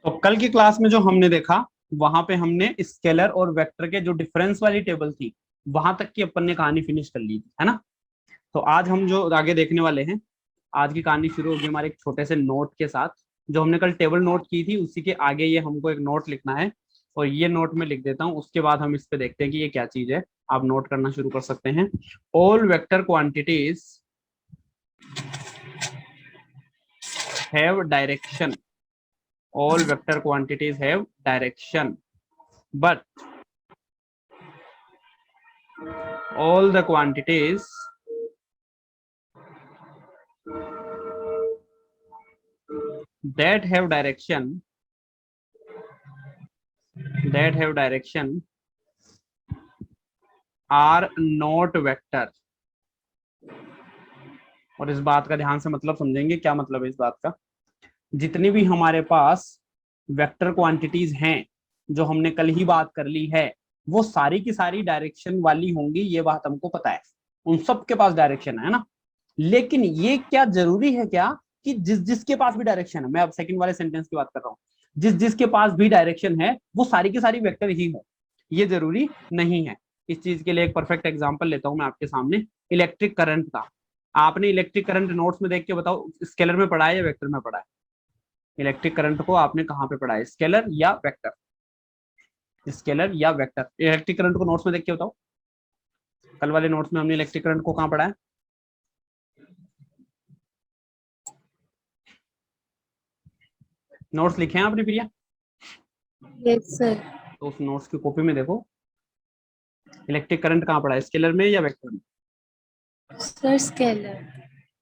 तो कल की क्लास में जो हमने देखा वहां पे हमने स्केलर और वेक्टर के जो डिफरेंस वाली टेबल थी वहां तक की अपन ने कहानी फिनिश कर ली थी, है ना। तो आज हम जो आगे देखने वाले हैं, आज की कहानी शुरू होगी हमारे एक छोटे से नोट के साथ। जो हमने कल टेबल नोट की थी उसी के आगे ये हमको एक नोट लिखना है, और ये नोट में लिख देता हूँ। उसके बाद हम इस पे देखते हैं कि ये क्या चीज है। आप नोट करना शुरू कर सकते हैं। All vector quantities have direction. all vector quantities have direction, but all the quantities that have direction are not vector। और इस बात का ध्यान से मतलब समझेंगे, क्या मतलब है इस बात का। जितनी भी हमारे पास वेक्टर क्वांटिटीज हैं जो हमने कल ही बात कर ली है, वो सारी की सारी डायरेक्शन वाली होंगी, ये बात हमको पता है। उन सब के पास डायरेक्शन है ना। लेकिन ये क्या जरूरी है क्या कि जिस जिसके पास भी डायरेक्शन है, मैं अब सेकंड वाले सेंटेंस की बात कर रहा हूँ, जिस जिसके पास भी डायरेक्शन है वो सारी की सारी वेक्टर ही हो, ये जरूरी नहीं है। इस चीज के लिए एक परफेक्ट एग्जांपल लेता हूं मैं आपके सामने, इलेक्ट्रिक करंट का। आपने इलेक्ट्रिक करंट नोट्स में देख के बताओ, स्केलर में पढ़ा है या वेक्टर में पढ़ा है? इलेक्ट्रिक करंट को आपने कहाँ पे पढ़ा है, स्केलर या वेक्टर? स्केलर या वेक्टर? इलेक्ट्रिक करंट को नोट्स में देख के बताओ। कल वाले नोट्स में हमने इलेक्ट्रिक करंट को कहाँ पढ़ा है? नोट्स लिखे हैं आपने प्रिया? Yes sir. तो उस नोट्स की कॉपी में देखो, इलेक्ट्रिक करंट कहाँ पढ़ा है, स्केलर में या वेक्टर में? Sir scalar.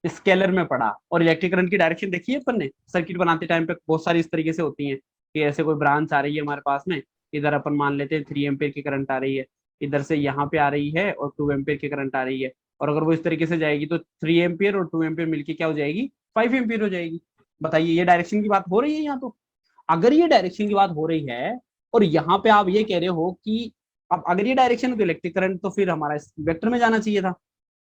स्केलर में पढ़ा। और इलेक्ट्रिक करंट की डायरेक्शन देखी है अपन ने सर्किट बनाते टाइम पे, बहुत सारी इस तरीके से होती हैं कि ऐसे कोई ब्रांच आ रही है हमारे पास में, इधर अपन मान लेते हैं 3 एम्पियर की करंट आ रही है, इधर से यहाँ पे आ रही है और 2 एम्पियर की करंट आ रही है। और अगर वो इस तरीके से जाएगी तो 3 एम्पियर और 2 एम्पियर मिलकर क्या हो जाएगी, 5 एम्पियर हो जाएगी। बताइए, ये डायरेक्शन की बात हो रही है यहाँ तो? अगर ये डायरेक्शन की बात हो रही है और यहाँ पे आप ये कह रहे हो कि अब अगर ये डायरेक्शन है तो इलेक्ट्रिक करंट तो फिर हमारा वेक्टर में जाना चाहिए था।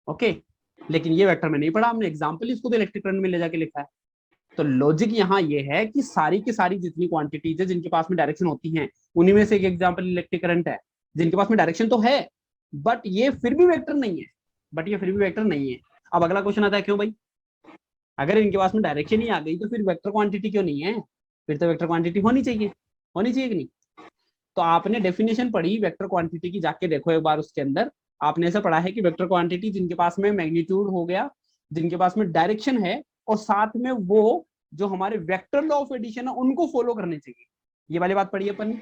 ओके, लेकिन ये वेक्टर में नहीं पढ़ा हमने, एग्जाम्पल इसको तो इलेक्ट्रिक करंट में ले जाके लिखा है। तो लॉजिक यहाँ ये है कि सारी की सारी जितनी क्वांटिटीज है जिनके पास में डायरेक्शन होती हैं, उन्हीं में से एक एग्जाम्पल इलेक्ट्रिक करंट है, जिनके पास में डायरेक्शन तो है बट ये फिर भी वेक्टर नहीं है। अब अगला क्वेश्चन आता है, क्यों भाई? अगर इनके पास में डायरेक्शन ही आ गई तो फिर वेक्टर क्वांटिटी क्यों नहीं है? फिर तो वेक्टर क्वांटिटी होनी चाहिए कि नहीं? तो आपने डेफिनेशन पढ़ी वेक्टर क्वांटिटी की, जाके देखो एक बार उसके अंदर। आपने ऐसा पढ़ा है कि वेक्टर क्वांटिटी जिनके पास में मैग्नीट्यूड हो गया, जिनके पास में डायरेक्शन है, और साथ में वो जो हमारे वेक्टर लॉ ऑफ एडिशन है उनको फॉलो करने चाहिए। ये वाली बात पढ़ी अपन ने।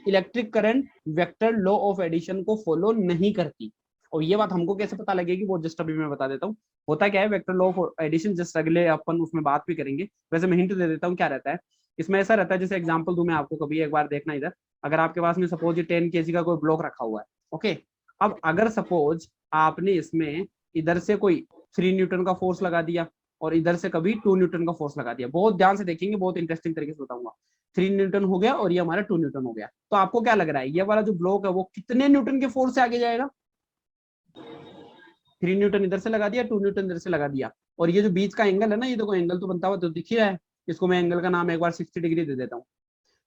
Electric current vector law of addition को फॉलो नहीं करती। और ये बात हमको कैसे पता लगेगी, वो जस्ट अभी मैं बता देता हूँ। होता क्या है vector law of addition, just अगले अपन उसमें बात भी करेंगे। वैसे मैं हिंट दे देता हूँ क्या रहता है इसमें। ऐसा रहता है, जैसे एग्जांपल दूं मैं आपको, कभी एक बार देखना इधर। अगर आपके पास में सपोज ये 10 kg का कोई ब्लॉक रखा हुआ है, ओके। अब अगर सपोज आपने इसमें इधर से कोई 3 न्यूटन का फोर्स लगा दिया और इधर से कभी 2 न्यूटन का फोर्स लगा दिया, बहुत ध्यान से देखेंगे, बहुत इंटरेस्टिंग तरीके से बताऊंगा। 3 न्यूटन हो गया और ये हमारा 2 न्यूटन हो गया, तो आपको क्या लग रहा है ये वाला जो ब्लॉक है वो कितने न्यूटन के फोर्स से आगे जाएगा? 3 न्यूटन इधर से लगा दिया, 2 न्यूटन इधर से लगा दिया, और ये जो बीच का एंगल है ना, ये देखो एंगल तो बनता हुआ तो दिख ही रहा है। इसको मैं एंगल का नाम एक बार 60 डिग्री दे देता हूँ।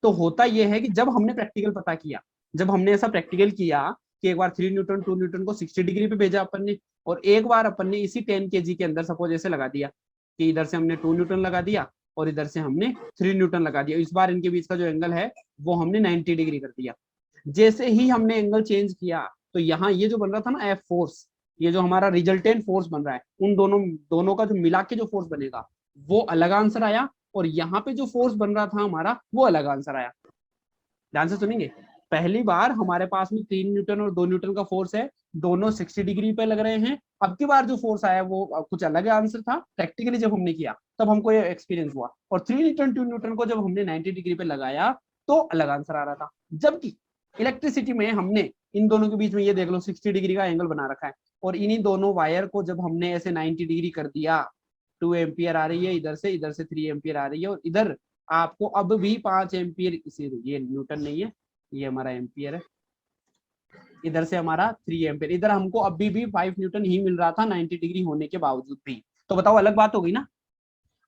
तो होता यह है कि जब हमने प्रैक्टिकल पता किया, जब हमने ऐसा प्रैक्टिकल किया कि एक बार 3 न्यूटन 2 न्यूटन को 60 डिग्री पे भेजा अपन ने, और एक बार अपन ने इसी 10 kg के अंदर सपोज ऐसे लगा दिया कि इधर से हमने 2 न्यूटन लगा दिया और इधर से हमने 3 न्यूटन लगा दिया, इस बार इनके बीच का जो एंगल है वो हमने 90 डिग्री कर दिया। जैसे ही हमने एंगल चेंज किया तो यहाँ ये जो बन रहा था ना एफ फोर्स, ये जो हमारा रिजल्टेंट फोर्स बन रहा है, उन दोनों दोनों का जो मिला के जो फोर्स बनेगा वो अलग आंसर आया, और यहाँ पे जो फोर्स बन रहा था हमारा वो अलग आंसर आया। ध्यान से सुनेंगे। पहली बार हमारे पास में 3 न्यूटन और 2 न्यूटन का फोर्स है, दोनों 60 डिग्री पे लग रहे हैं। अब की बार जो फोर्स आया वो कुछ अलग आंसर था, प्रैक्टिकली जब हमने किया तब हमको ये एक्सपीरियंस हुआ। और 3 न्यूटन 2 न्यूटन को जब हमने 90 डिग्री पे लगाया तो अलग आंसर आ रहा था। जबकि इलेक्ट्रिसिटी में हमने इन दोनों के बीच में ये देख लो 60 डिग्री का एंगल बना रखा है, और इन्हीं दोनों वायर को जब हमने ऐसे 90 डिग्री कर दिया, 2 एम्पियर आ रही है इधर से 3 एम्पियर आ रही है, और इधर आपको अब भी 5 एम्पियर, इसे ये न्यूटन नहीं है, ये हमारा एम्पियर है, इधर से हमारा 3 एम्पियर, इधर हमको अभी भी 5 न्यूटन ही मिल रहा था 90 डिग्री होने के बावजूद भी। तो बताओ अलग बात हो गई ना।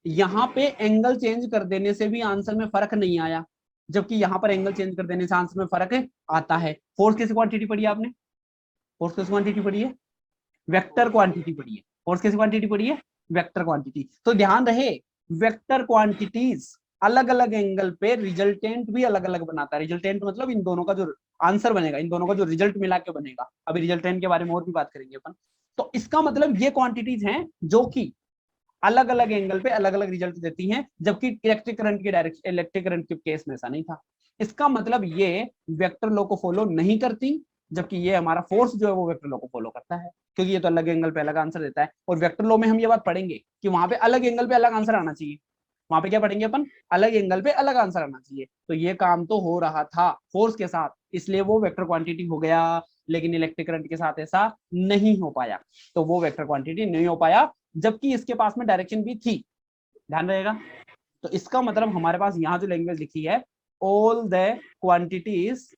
यहाँ पे एंगल चेंज कर देने से भी आंसर में फर्क नहीं आया, जबकि यहाँ पर एंगल चेंज कर देने से आंसर में फर्क आता है। फोर्स कैसी क्वांटिटी पढ़ी है आपने? फोर्स कैसी क्वांटिटी पढ़ी है? वेक्टर क्वांटिटी पढ़ी है। फोर्स कैसी क्वांटिटी पढ़ी है? Vector quantity. तो ध्यान रहे, वेक्टर क्वांटिटीज अलग अलग एंगल पे रिजल्टेंट भी अलग अलग बनाता है। रिजल्टेंट मतलब इन दोनों का जो आंसर बनेगा, इन दोनों का जो रिजल्ट मिला के बनेगा। अभी रिजल्टेंट के बारे में और भी बात करेंगे अपन। तो इसका मतलब ये क्वांटिटीज हैं जो कि अलग अलग एंगल पे अलग अलग रिजल्ट देती हैं, जबकि इलेक्ट्रिक करंट के डायरेक्शन, इलेक्ट्रिक करंट के केस में ऐसा नहीं था। इसका मतलब ये वेक्टर लॉ को फॉलो नहीं करती, जबकि ये हमारा फोर्स जो है वो वेक्टर लॉ को फॉलो करता है, क्योंकि ये तो अलग एंगल पे अलग आंसर देता है। और वेक्टर लॉ में हम ये बात पढ़ेंगे कि वहां पे अलग एंगल पे अलग आंसर आना चाहिए। वहां पे क्या पढ़ेंगे अपन? अलग एंगल पे अलग आंसर आना चाहिए। तो ये काम तो हो रहा था फोर्स के साथ, इसलिए वो वेक्टर क्वांटिटी हो गया। लेकिन इलेक्ट्रिक करंट के साथ ऐसा नहीं हो पाया, तो वो वेक्टर क्वांटिटी नहीं हो पाया, जबकि इसके पास में डायरेक्शन भी थी। ध्यान रहेगा। तो इसका मतलब हमारे पास यहाँ जो लैंग्वेज लिखी है, all the quantities,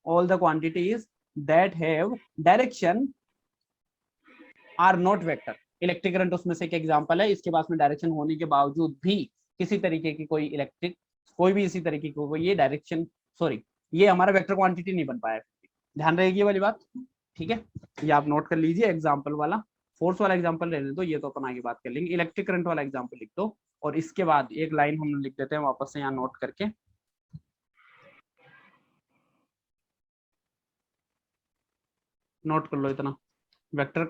all the quantities that have direction are not vector। Electric current उसमें से एक एग्जांपल है। इसके पास में डायरेक्शन होने के बावजूद भी किसी तरीके की कोई इलेक्ट्रिक, कोई भी इसी तरीके की कोई ये डायरेक्शन, सॉरी, ये हमारा वेक्टर क्वांटिटी नहीं बन पाया। ध्यान रहेगी ये वाली बात, ठीक है। ये आप नोट कर लीजिए, एग्जाम्पल वाला, फोर्स वाला एग्जाम्पल रहने दो, ये तो अपन आगे बात कर लेंगे। इलेक्ट्रिक करंट वाला एग्जाम्पल लिख दो, और इसके बाद एक लाइन हम लिख देते हैं वापस से यहाँ नोट करके। नोट कर लो इतना। वेक्टर,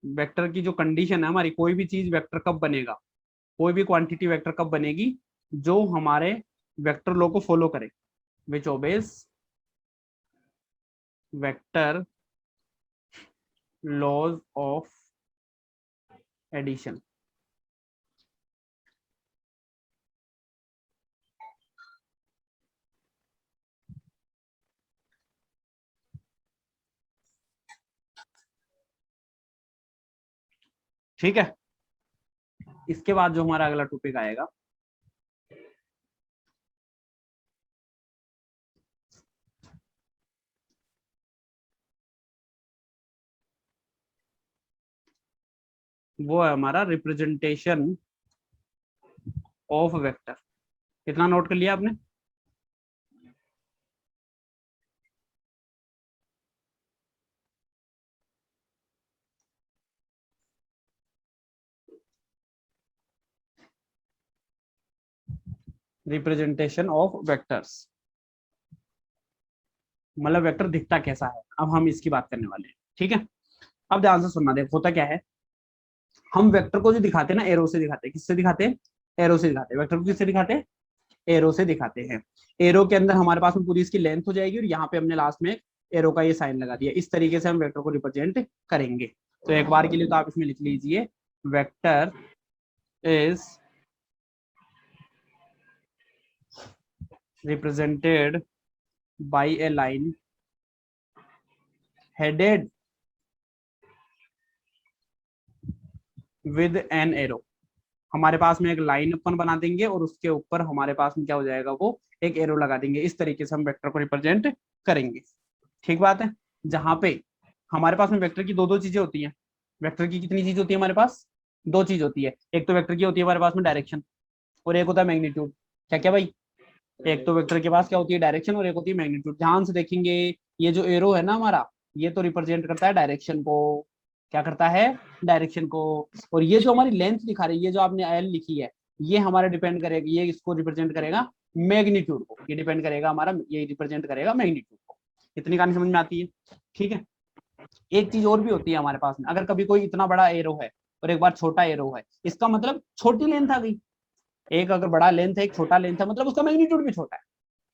वेक्टर की जो कंडीशन है हमारी, कोई भी चीज वेक्टर कब बनेगा, कोई भी क्वांटिटी वेक्टर कब बनेगी, जो हमारे वेक्टर लॉ को फॉलो करे, which obeys vector laws of addition. ठीक है। इसके बाद जो हमारा अगला टॉपिक आएगा, वो है हमारा रिप्रेजेंटेशन ऑफ वेक्टर। कितना नोट कर लिया आपने? रिप्रेजेंटेशन ऑफ वेक्टर्स मतलब वेक्टर दिखता कैसा है, अब हम इसकी बात करने वाले हैं। ठीक है, अब ध्यान से सुनना। देखो होता क्या है, हम वेक्टर को जो दिखाते हैं ना, एरो से दिखाते हैं। किससे दिखाते हैं? एरो से दिखाते हैं। वेक्टर को किससे दिखाते हैं? एरो से दिखाते हैं। एरो के अंदर हमारे पास में पूरी इसकी लेंथ हो जाएगी, और यहाँ पे हमने लास्ट में एरो का ये साइन लगा दिया। इस तरीके से हम वेक्टर को रिप्रेजेंट करेंगे। तो एक बार के लिए तो आप इसमें लिख लीजिए, vector is represented by A line headed with an arrow. हमारे पास में एक लाइन अपन बना देंगे, और उसके ऊपर हमारे पास में क्या हो जाएगा, वो एक एरो लगा देंगे। इस तरीके से हम वेक्टर को रिप्रेजेंट करेंगे। ठीक बात है। जहां पे हमारे पास में वेक्टर की दो दो चीजें होती हैं। वेक्टर की कितनी चीज होती है हमारे पास? दो चीज होती है। एक तो वेक्टर की होती है हमारे पास में डायरेक्शन, और एक होता है मैग्नीट्यूड। क्या क्या भाई? एक तो वेक्टर के पास क्या होती है? डायरेक्शन, और एक होती है मैग्नीट्यूड। ध्यान से देखेंगे, ये जो एरो है ना हमारा, ये तो रिप्रेजेंट करता है डायरेक्शन को। क्या करता है? डायरेक्शन को। और ये जो हमारी लेंथ दिखा रही है, ये जो आपने एल लिखी है, ये हमारा डिपेंड करेगा, ये इसको रिप्रेजेंट करेगा मैग्नीट्यूड को। ये डिपेंड करेगा हमारा, ये रिप्रेजेंट करेगा मैग्नीट्यूड को। इतनी कहानी समझ में आती है? ठीक है। एक चीज और भी होती है हमारे पास में, अगर कभी कोई इतना बड़ा एरो है और एक बार छोटा एरो है, इसका मतलब छोटी लेंथ आ गई। एक अगर बड़ा लेंथ है, एक छोटा लेंथ है, मतलब उसका मैग्नीट्यूड भी छोटा है।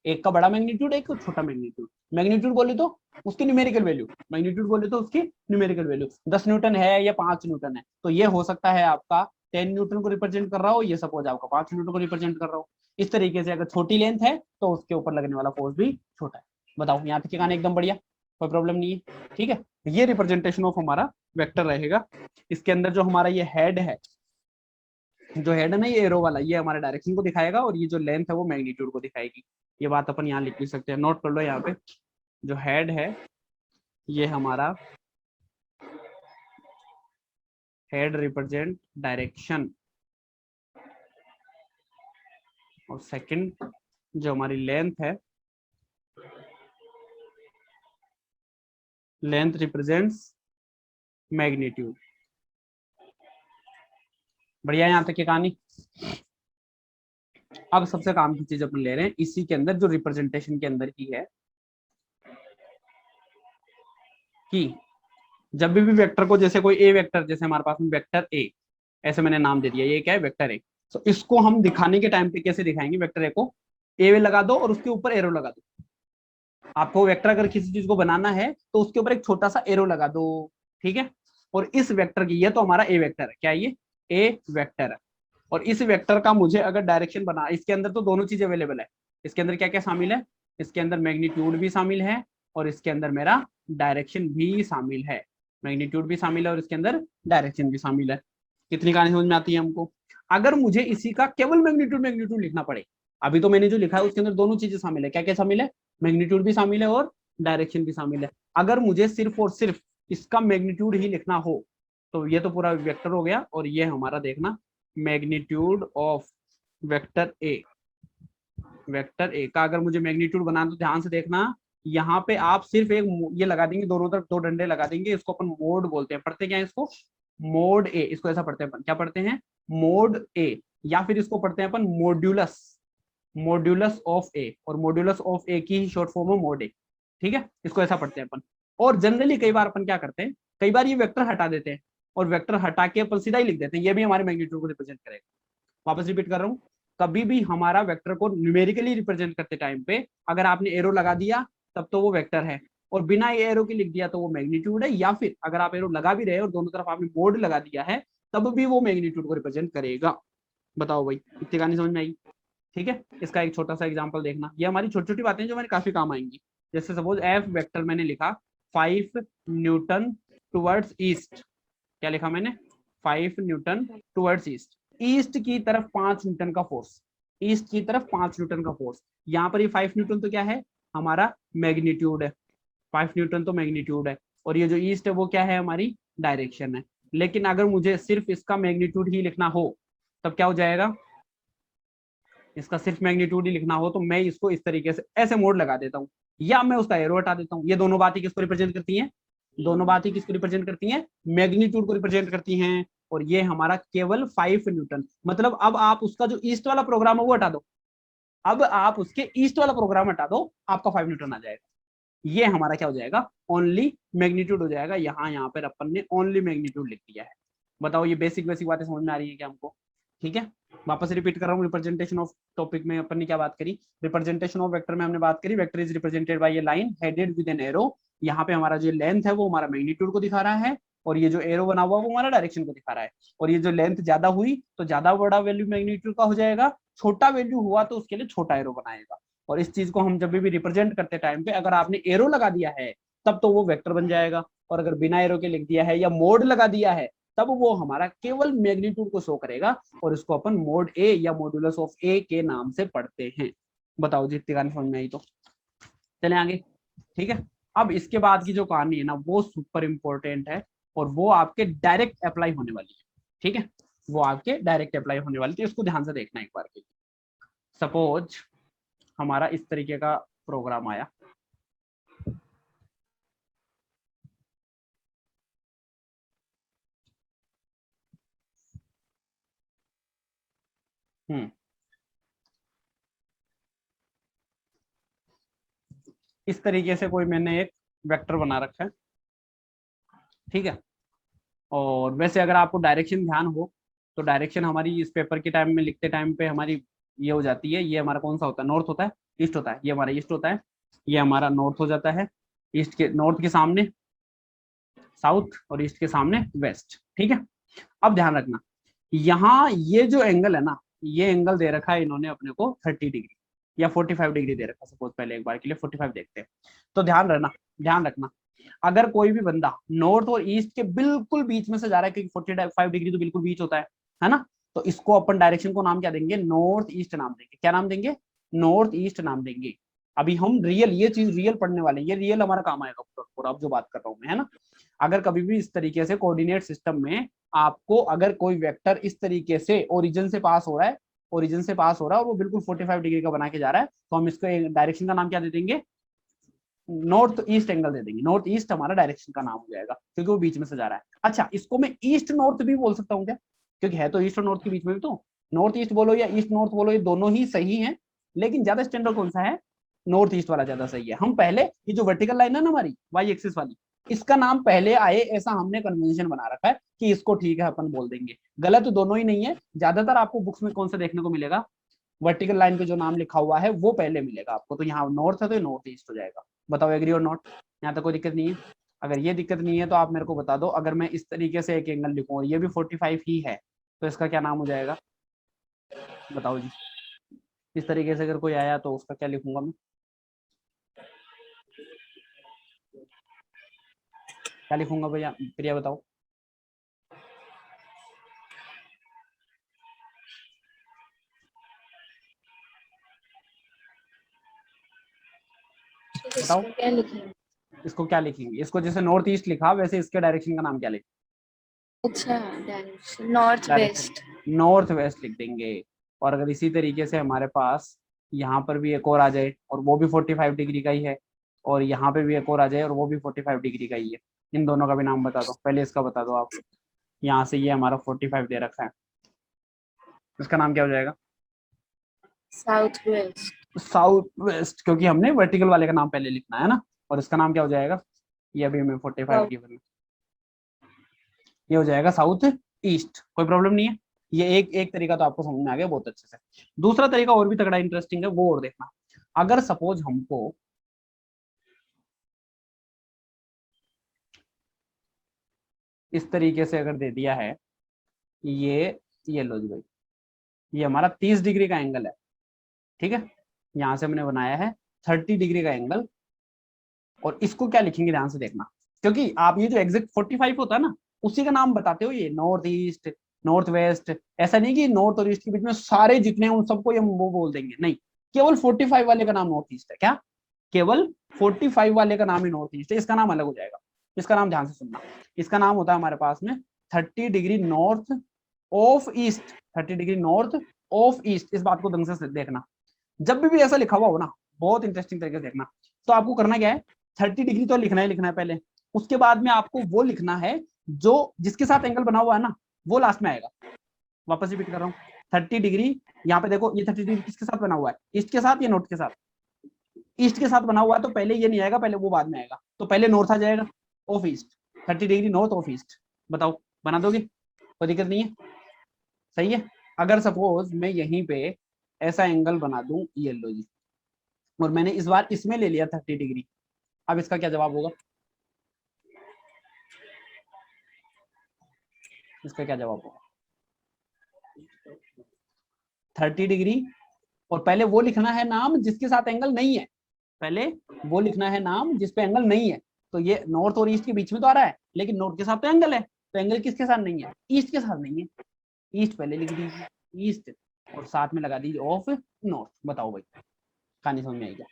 एक का बड़ा मैग्नीट्यूड, एक का छोटा मैग्नीट्यूड। मैग्नीट्यूड बोले तो उसकी न्यूमेरिकल वैल्यू, मैग्नीट्यूड बोले तो उसकी न्यूमेरिकल वैल्यू 10 न्यूटन है या 5 न्यूटन है, तो ये हो सकता है आपका 10 न्यूटन को रिप्रेजेंट कर रहा हो, ये सपोज आपका 5 न्यूटन को रिप्रेजेंट कर रहा हो। इस तरीके से अगर छोटी लेंथ है तो उसके ऊपर लगने वाला फोर्स भी छोटा है। बताओ, यहाँ तक की कहानी एकदम बढ़िया, कोई प्रॉब्लम नहीं है। ठीक है, ये रिप्रेजेंटेशन ऑफ हमारा वेक्टर रहेगा। इसके अंदर जो हमारा ये हेड है, जो हेड है ना ये एरो वाला, ये हमारे डायरेक्शन को दिखाएगा, और ये जो लेंथ है वो मैग्नीट्यूड को दिखाएगी। ये बात अपन यहाँ लिख भी सकते हैं, नोट कर लो यहाँ पे। जो हेड है ये हमारा हेड रिप्रेजेंट डायरेक्शन, और सेकंड जो हमारी लेंथ है, लेंथ रिप्रेजेंट्स मैग्नीट्यूड। बढ़िया यहाँ तक की कहानी। अब सबसे काम की चीज अपन ले रहे हैं इसी के अंदर, जो रिप्रेजेंटेशन के अंदर ही है, कि जब भी वेक्टर को, जैसे कोई ए वेक्टर, जैसे हमारे पास में वेक्टर ए, ऐसे मैंने नाम दे दिया, ये क्या है, वेक्टर ए। तो इसको हम दिखाने के टाइम पे कैसे दिखाएंगे, वेक्टर ए को ए लगा दो और उसके ऊपर एरो लगा दो। आपको वेक्टर अगर किसी चीज को बनाना है तो उसके ऊपर एक छोटा सा एरो लगा दो, ठीक है। और इस वेक्टर की, ये तो हमारा ए वेक्टर है, क्या ये ए वेक्टर है। और इस वेक्टर का मुझे अगर डायरेक्शन बना, इसके अंदर तो दोनों चीज अवेलेबल है। इसके अंदर क्या क्या शामिल है, इसके अंदर मैग्नीट्यूड भी शामिल है और इसके अंदर मेरा डायरेक्शन भी शामिल है। मैग्नीट्यूड भी शामिल है और इसके अंदर डायरेक्शन भी शामिल है। कितनी कहानी समझ में आती है हमको। अगर मुझे इसी का केवल मैग्नीट्यूड मैग्नीट्यूड लिखना पड़े, अभी तो मैंने जो लिखा है उसके अंदर दोनों चीजें शामिल है। क्या क्या शामिल है, मैग्नीट्यूड भी शामिल है और डायरेक्शन भी शामिल है। अगर मुझे सिर्फ और सिर्फ इसका मैग्नीट्यूड ही लिखना हो तो ये तो पूरा वेक्टर हो गया, और ये हमारा देखना magnitude of vector A. Vector A का अगर मुझे मैग्नीट्यूड बनाना तो ध्यान से देखना, यहाँ पे आप सिर्फ एक ये लगा देंगे, दोनों तरफ दो डंडे लगा देंगे, इसको अपन मोड बोलते हैं। पढ़ते क्या है इसको, मोड ए। इसको ऐसा पढ़ते हैं अपन, क्या पढ़ते हैं, मोड ए। या फिर इसको पढ़ते हैं अपन मॉड्यूलस, मॉड्यूलस ऑफ ए। और मॉड्यूलस ऑफ ए की ही शॉर्ट फॉर्म है मोड ए, ठीक है। इसको ऐसा पढ़ते हैं अपन। और जनरली कई बार अपन क्या करते हैं, कई बार ये वेक्टर हटा देते हैं और वेक्टर हटा के अपन सीधा ही लिख देते हैं, ये भी हमारे मैग्नीट्यूड को रिप्रेजेंट करेगा। वापस रिपीट कर रहा हूँ, कभी भी हमारा वेक्टर को न्यूमेरिकली रिप्रेजेंट करते टाइम पे अगर आपने एरो लगा दिया तब तो वो वेक्टर है, और बिना ये एरो के लिख दिया तो वो मैग्नीट्यूड है। या फिर अगर आप एरो लगा भी रहे और दोनों तरफ आपने मोड लगा दिया है तब भी वो मैग्नीट्यूड को रिप्रेजेंट करेगा। बताओ भाई, इतनी कहानी समझ में आई, ठीक है। इसका एक छोटा सा एग्जांपल देखना, ये हमारी छोटी छोटी बातें जो हमारे काफी काम आएंगी। जैसे सपोज एफ वेक्टर मैंने लिखा 5 न्यूटन टुवर्ड्स ईस्ट। क्या लिखा मैंने, 5 न्यूटन टुवर्ड्स ईस्ट। ईस्ट की तरफ 5 न्यूटन का फोर्स, ईस्ट की तरफ 5 न्यूटन का फोर्स। यहाँ पर ये 5 न्यूटन तो क्या है, हमारा मैग्नीट्यूड है। 5 न्यूटन तो मैग्नीट्यूड है, और ये जो ईस्ट है वो क्या है, हमारी डायरेक्शन है। लेकिन अगर मुझे सिर्फ इसका मैग्नीट्यूड ही लिखना हो तब क्या हो जाएगा, इसका सिर्फ मैग्नीट्यूड ही लिखना हो तो मैं इसको इस तरीके से ऐसे मोड लगा देता हूँ, या मैं उसका एरो हटा देता हूँ। ये दोनों बातें किसको रिप्रेजेंट करती हैं, दोनों बातें किसको रिप्रेजेंट करती हैं, मैग्नीट्यूड को रिप्रेजेंट करती हैं। और ये हमारा केवल 5 न्यूटन, मतलब अब आप उसका जो ईस्ट वाला प्रोग्राम है वो हटा दो, अब आप उसके ईस्ट वाला प्रोग्राम हटा दो, आपका 5 न्यूटन आ जाएगा। ये हमारा क्या हो जाएगा, ओनली मैग्नीट्यूड हो जाएगा। यहाँ पर अपन ने ओनली मैग्नीट्यूड लिख दिया है। बताओ ये बेसिक बेसिक बातें समझ में आ रही है क्या हमको, ठीक है। वापस रिपीट कर रहा हूँ, रिप्रेजेंटेशन ऑफ टॉपिक में अपन ने क्या बात करी, रिप्रेजेंटेशन ऑफ वेक्टर में हमने बात करी, vector is represented by A line headed with an arrow. यहाँ पे हमारा जो लेंथ है वो हमारा मैग्नीट्यूड को दिखा रहा है, और ये जो एरो बना हुआ वो हमारा डायरेक्शन को दिखा रहा है। और ये जो लेंथ ज्यादा हुई तो ज्यादा बड़ा वैल्यू मैग्नीट्यूड का हो जाएगा, छोटा वैल्यू हुआ तो उसके लिए छोटा एरो बनाएगा। और इस चीज को हम जब भी रिप्रेजेंट करते टाइम पे अगर आपने एरो लगा दिया है तब तो वो वेक्टर बन जाएगा, और अगर बिना एरो के लिख दिया है या मोड लगा दिया है तब वो हमारा केवल मैग्नीट्यूड को शो करेगा, और इसको अपन मोड ए या मॉड्यूलस ऑफ ए के नाम से पढ़ते हैं। बताओ जी, इतनी कहानी समझ में आई तो चले आगे, ठीक है। अब इसके बाद की जो कहानी है ना वो सुपर इंपॉर्टेंट है, और वो आपके डायरेक्ट अप्लाई होने वाली है, ठीक है। वो आपके डायरेक्ट अप्लाई होने वाली थी, इसको ध्यान से देखना एक बार के। सपोज हमारा इस तरीके का प्रोग्राम आया, इस तरीके से कोई मैंने एक वेक्टर बना रखा है, ठीक है। और वैसे अगर आपको डायरेक्शन ध्यान हो तो डायरेक्शन हमारी इस पेपर के टाइम में लिखते टाइम पे हमारी ये हो जाती है, ये हमारा कौन सा होता है, नॉर्थ होता है, ईस्ट होता है। ये हमारा ईस्ट होता है, ये हमारा नॉर्थ हो जाता है। ईस्ट के, नॉर्थ के सामने साउथ और ईस्ट के सामने वेस्ट, ठीक है। अब ध्यान रखना, यहाँ ये जो एंगल है ना, ये एंगल दे रखा है इन्होंने अपने को 30 डिग्री या 45 डिग्री दे रखा। सपोज पहले एक बार के लिए 45 देखते हैं। तो ध्यान रखना अगर कोई भी बंदा नॉर्थ और ईस्ट के बिल्कुल बीच में से जा रहा है, क्योंकि 45 डिग्री तो बिल्कुल बीच होता है ना, तो इसको अपन डायरेक्शन को नाम क्या देंगे, नॉर्थ ईस्ट नाम देंगे। क्या नाम देंगे, नॉर्थ ईस्ट नाम देंगे। अभी हम रियल, ये चीज रियल पढ़ने वाले हैं, ये रियल हमारा काम आएगा पूरा, अब जो बात कर रहा हूँ मैं, है ना। अगर कभी भी इस तरीके से कोऑर्डिनेट सिस्टम में आपको अगर कोई वेक्टर इस तरीके से ओरिजिन से पास हो रहा है ओरिजिन से पास हो रहा है और वो बिल्कुल 45 डिग्री का बना के जा रहा है, तो हम इसको डायरेक्शन का नाम क्या दे देंगे, नॉर्थ ईस्ट एंगल दे देंगे। नॉर्थ ईस्ट हमारा डायरेक्शन का नाम हो जाएगा क्योंकि वो बीच में से जा रहा है। अच्छा, इसको मैं ईस्ट नॉर्थ भी बोल सकता हूँ क्या, क्योंकि है तो ईस्ट और नॉर्थ के बीच में भी, तो नॉर्थ ईस्ट बोलो या ईस्ट नॉर्थ बोलो, ये दोनों ही सही है, लेकिन ज्यादा स्टैंडर्ड कौन सा है, नॉर्थ ईस्ट वाला ज्यादा सही है। हम पहले ये जो वर्टिकल लाइन है ना हमारी वाई एक्सिस वाली, इसका नाम पहले आए ऐसा हमने कन्वेंशन बना रखा है कि इसको ठीक है अपन बोल देंगे। गलत दोनों ही नहीं है, ज्यादातर आपको बुक्स में कौन सा देखने को मिलेगा, वर्टिकल लाइन पे जो नाम लिखा हुआ है वो पहले मिलेगा आपको। तो यहाँ नॉर्थ है तो नॉर्थ ईस्ट हो जाएगा। बताओ एग्री और नॉट, यहाँ तक कोई दिक्कत नहीं है। अगर ये दिक्कत नहीं है तो आप मेरे को बता दो, अगर मैं इस तरीके से एक एंगल लिखूं और ये भी 45 ही है तो इसका क्या नाम हो जाएगा, बताओ जी। इस तरीके से अगर कोई आया तो उसका क्या लिखूंगा मैं, क्या लिखूंगा भैया, प्रिया बताओ। बताओ इसको क्या लिखेंगे? इसको क्या लिखेंगे, इसको जैसे नॉर्थ ईस्ट लिखा वैसे इसके डायरेक्शन का नाम क्या लिखेंगे, अच्छा, direction north direction waste. North west लिख देंगे। और अगर इसी तरीके से हमारे पास यहाँ पर भी एक और आ जाए और वो भी 45 डिग्री का ही है, और यहाँ पे भी एक और आ जाए और वो भी 45 डिग्री का ही है, इन दोनों का भी नाम बता दो। पहले इसका बता दो आप, यहाँ से ये हमारा 45 दे रखा है, इसका नाम क्या हो जाएगा, साउथ वेस्ट। साउथ वेस्ट, क्योंकि हमने वर्टिकल वाले का नाम पहले लिखना है ना। और इसका नाम क्या हो जाएगा, ये अभी हमें 45 गिवन है, ये हो जाएगा साउथ ईस्ट। कोई प्रॉब्लम नहीं है। ये एक तरीका तो आपको समझ में आ गया बहुत अच्छे से। दूसरा तरीका और भी तगड़ा इंटरेस्टिंग है, वो और देखना। अगर सपोज हमको इस तरीके से अगर दे दिया है, ये लो जी भाई, ये हमारा 30 डिग्री का एंगल है, ठीक है, यहां से हमने बनाया है 30 डिग्री का एंगल। और इसको क्या लिखेंगे ध्यान से देखना, क्योंकि आप ये जो एग्जैक्ट 45 होता है ना, उसी का नाम बताते हो, ये नॉर्थ ईस्ट नॉर्थ वेस्ट। ऐसा नहीं कि नॉर्थ और ईस्ट के बीच में सारे जितने हैं उन सबको हम वो बोल देंगे, नहीं, केवल 45 वाले का नाम नॉर्थ ईस्ट है। क्या, केवल 45 वाले का नाम ही नॉर्थ ईस्ट है, इसका नाम अलग हो जाएगा। इसका नाम ध्यान से सुनना, इसका नाम होता है हमारे पास में 30 degree north of east, 30 degree north of east. इस बात को ढंग से देखना, जब भी ऐसा लिखा हुआ हो ना, बहुत इंटरेस्टिंग तरीके से देखना। तो आपको करना क्या है, 30 डिग्री तो लिखना है पहले, उसके बाद में आपको वो लिखना है जो जिसके साथ एंगल बना हुआ है ना, वो लास्ट में आएगा। वापस रिपीट कर रहा हूँ, 30 डिग्री, यहाँ पे देखो ये 30 डिग्री किसके साथ बना हुआ है, ईस्ट के साथ या नॉर्थ के साथ, ईस्ट के साथ बना हुआ है, तो पहले ये नहीं आएगा, पहले वो बाद में आएगा। तो पहले नॉर्थ आ जाएगा, of east, 30 degree north of east. बताओ बना दोगे, कोई दिक्कत नहीं है, सही है। अगर सपोज मैं यहीं पे ऐसा एंगल बना दूं, ये लो जी, और मैंने इस बार इसमें ले लिया 30 डिग्री, अब इसका क्या जवाब होगा, इसका क्या जवाब होगा, 30 डिग्री, और पहले वो लिखना है नाम जिसके साथ एंगल नहीं है, पहले वो लिखना है नाम जिस पे एंगल नहीं है। तो ये नॉर्थ और ईस्ट के बीच में तो आ रहा है, लेकिन नॉर्थ के साथ तो एंगल है, तो एंगल किसके साथ नहीं है, ईस्ट के साथ नहीं है। ईस्ट पहले लिख दीजिए, ईस्ट, और साथ में लगा दीजिए ऑफ नॉर्थ। बताओ भाई, कहानी समझ में आई क्या,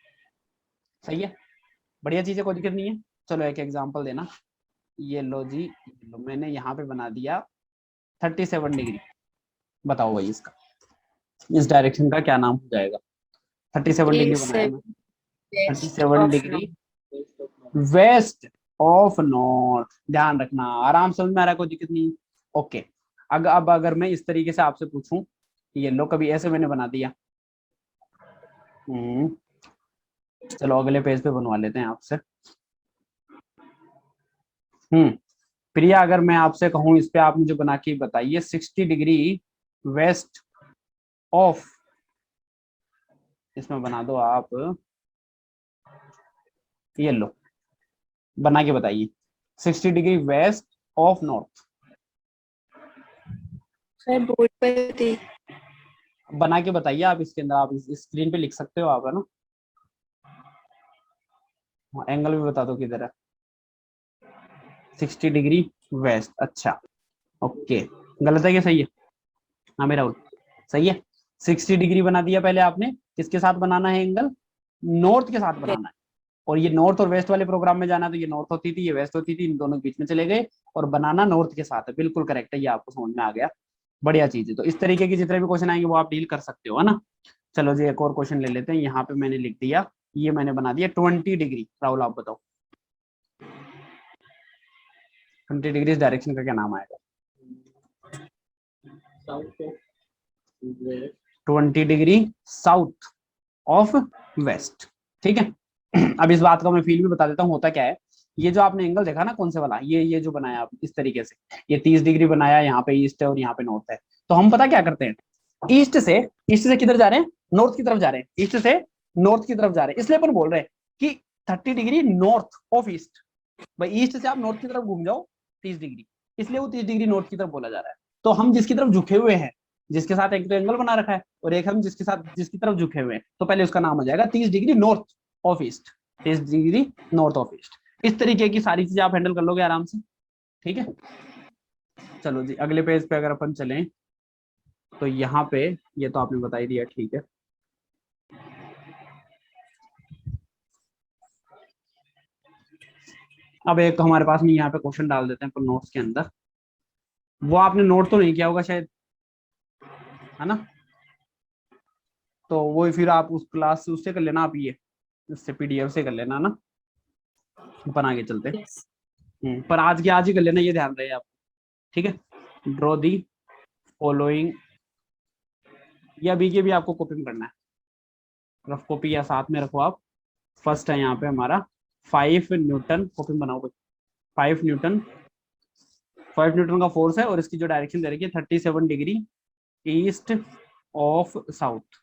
सही है, बढ़िया चीज है, कोई दिक्कत नहीं है। चलो एक एग्जांपल देना, ये लो जी, लो मैंने यहाँ पे बना दिया 37 डिग्री। बताओ भाई इसका, इस डायरेक्शन का क्या नाम हो जाएगा, 37 डिग्री बनाया मैं, 37 डिग्री वेस्ट ऑफ नॉर्थ। ध्यान रखना, आराम समझ में आ रहा है, कोई दिक्कत नहीं। ओके, अब अगर मैं इस तरीके से आपसे पूछूं, ये लो कभी ऐसे मैंने बना दिया, चलो अगले पेज पे बनवा लेते हैं आपसे। प्रिया, अगर मैं आपसे कहूं इस पे आप मुझे बना के बताइए 60 डिग्री वेस्ट ऑफ, इसमें बना दो आप, ये लो बना के बताइए 60 degree west of north. Sir board पे देख। बना के बताइए आप, इसके अंदर आप इस स्क्रीन पे लिख सकते हो आप, है ना। एंगल भी बता दो किधर है, 60 डिग्री वेस्ट। अच्छा ओके, गलत है क्या सही है, हाँ मेरा सही है। 60 डिग्री बना दिया पहले आपने, किसके साथ बनाना है एंगल, नॉर्थ के साथ बनाना है। और ये नॉर्थ और वेस्ट वाले प्रोग्राम में जाना, तो ये नॉर्थ होती थी ये वेस्ट होती थी, इन दोनों के बीच में चले गए और बनाना नॉर्थ के साथ है। बिल्कुल करेक्ट है, ये आपको समझ में आ गया। बढ़िया चीज है। तो इस तरीके के जितने भी क्वेश्चन आएंगे वो आप डील कर सकते हो, है ना। चलो जी एक और क्वेश्चन ले लेते हैं। यहाँ पे मैंने लिख दिया, ये मैंने बना दिया 20 डिग्री। राहुल आप बताओ 20 डिग्री डायरेक्शन का क्या नाम आएगा? 20 डिग्री साउथ ऑफ वेस्ट। ठीक है। अब इस बात का मैं फील भी बता देता हूँ होता क्या है। ये जो आपने एंगल देखा ना कौन से वाला, ये जो बनाया आप इस तरीके से, ये 30 डिग्री बनाया, यहाँ पे ईस्ट है और यहाँ पे नॉर्थ है। तो हम पता क्या करते हैं, ईस्ट से किधर जा रहे हैं, नॉर्थ की तरफ जा रहे हैं, ईस्ट से नॉर्थ की तरफ जा रहे हैं। इसलिए अपन बोल रहे हैं कि 30 डिग्री नॉर्थ ऑफ ईस्ट। भाई ईस्ट से आप नॉर्थ की तरफ घूम जाओ 30 डिग्री, इसलिए वो 30 डिग्री नॉर्थ की तरफ बोला जा रहा है। तो हम जिसकी तरफ झुके हुए हैं, जिसके साथ एक तो एंगल बना रखा है और एक हम जिसकी तरफ झुके हुए हैं, तो पहले उसका नाम हो जाएगा 30 degree north of east. 30 degree north of east. इस तरीके की सारी चीजें आप हैंडल कर लोगे आराम से। ठीक है। चलो जी अगले पेज पे अगर अपन चलें तो यहाँ पे ये तो आपने बता ही दिया, ठीक है। अब एक हमारे पास में यहाँ पे क्वेश्चन डाल देते हैं अपन नोट्स के अंदर। वो आपने नोट तो नहीं किया होगा शायद, है ना। तो वो फिर आप उस क्लास से उससे कर लेना, आप ये इससे पीडीएफ से कर लेना ना, अपन आगे चलते हैं। Yes. पर आज के आज ही कर लेना, ये ध्यान रहे आप। ठीक है। ड्रॉ दी फॉलोइंग, ये अभी के भी आपको कॉपी में करना है, रफ कॉपी या साथ में रखो आप। फर्स्ट है यहाँ पे हमारा 5 न्यूटन, कॉपी में बनाओ भाई। 5 न्यूटन, 5 न्यूटन का फोर्स है और इसकी जो डायरेक्शन दे रखी है 37 डिग्री ईस्ट ऑफ साउथ।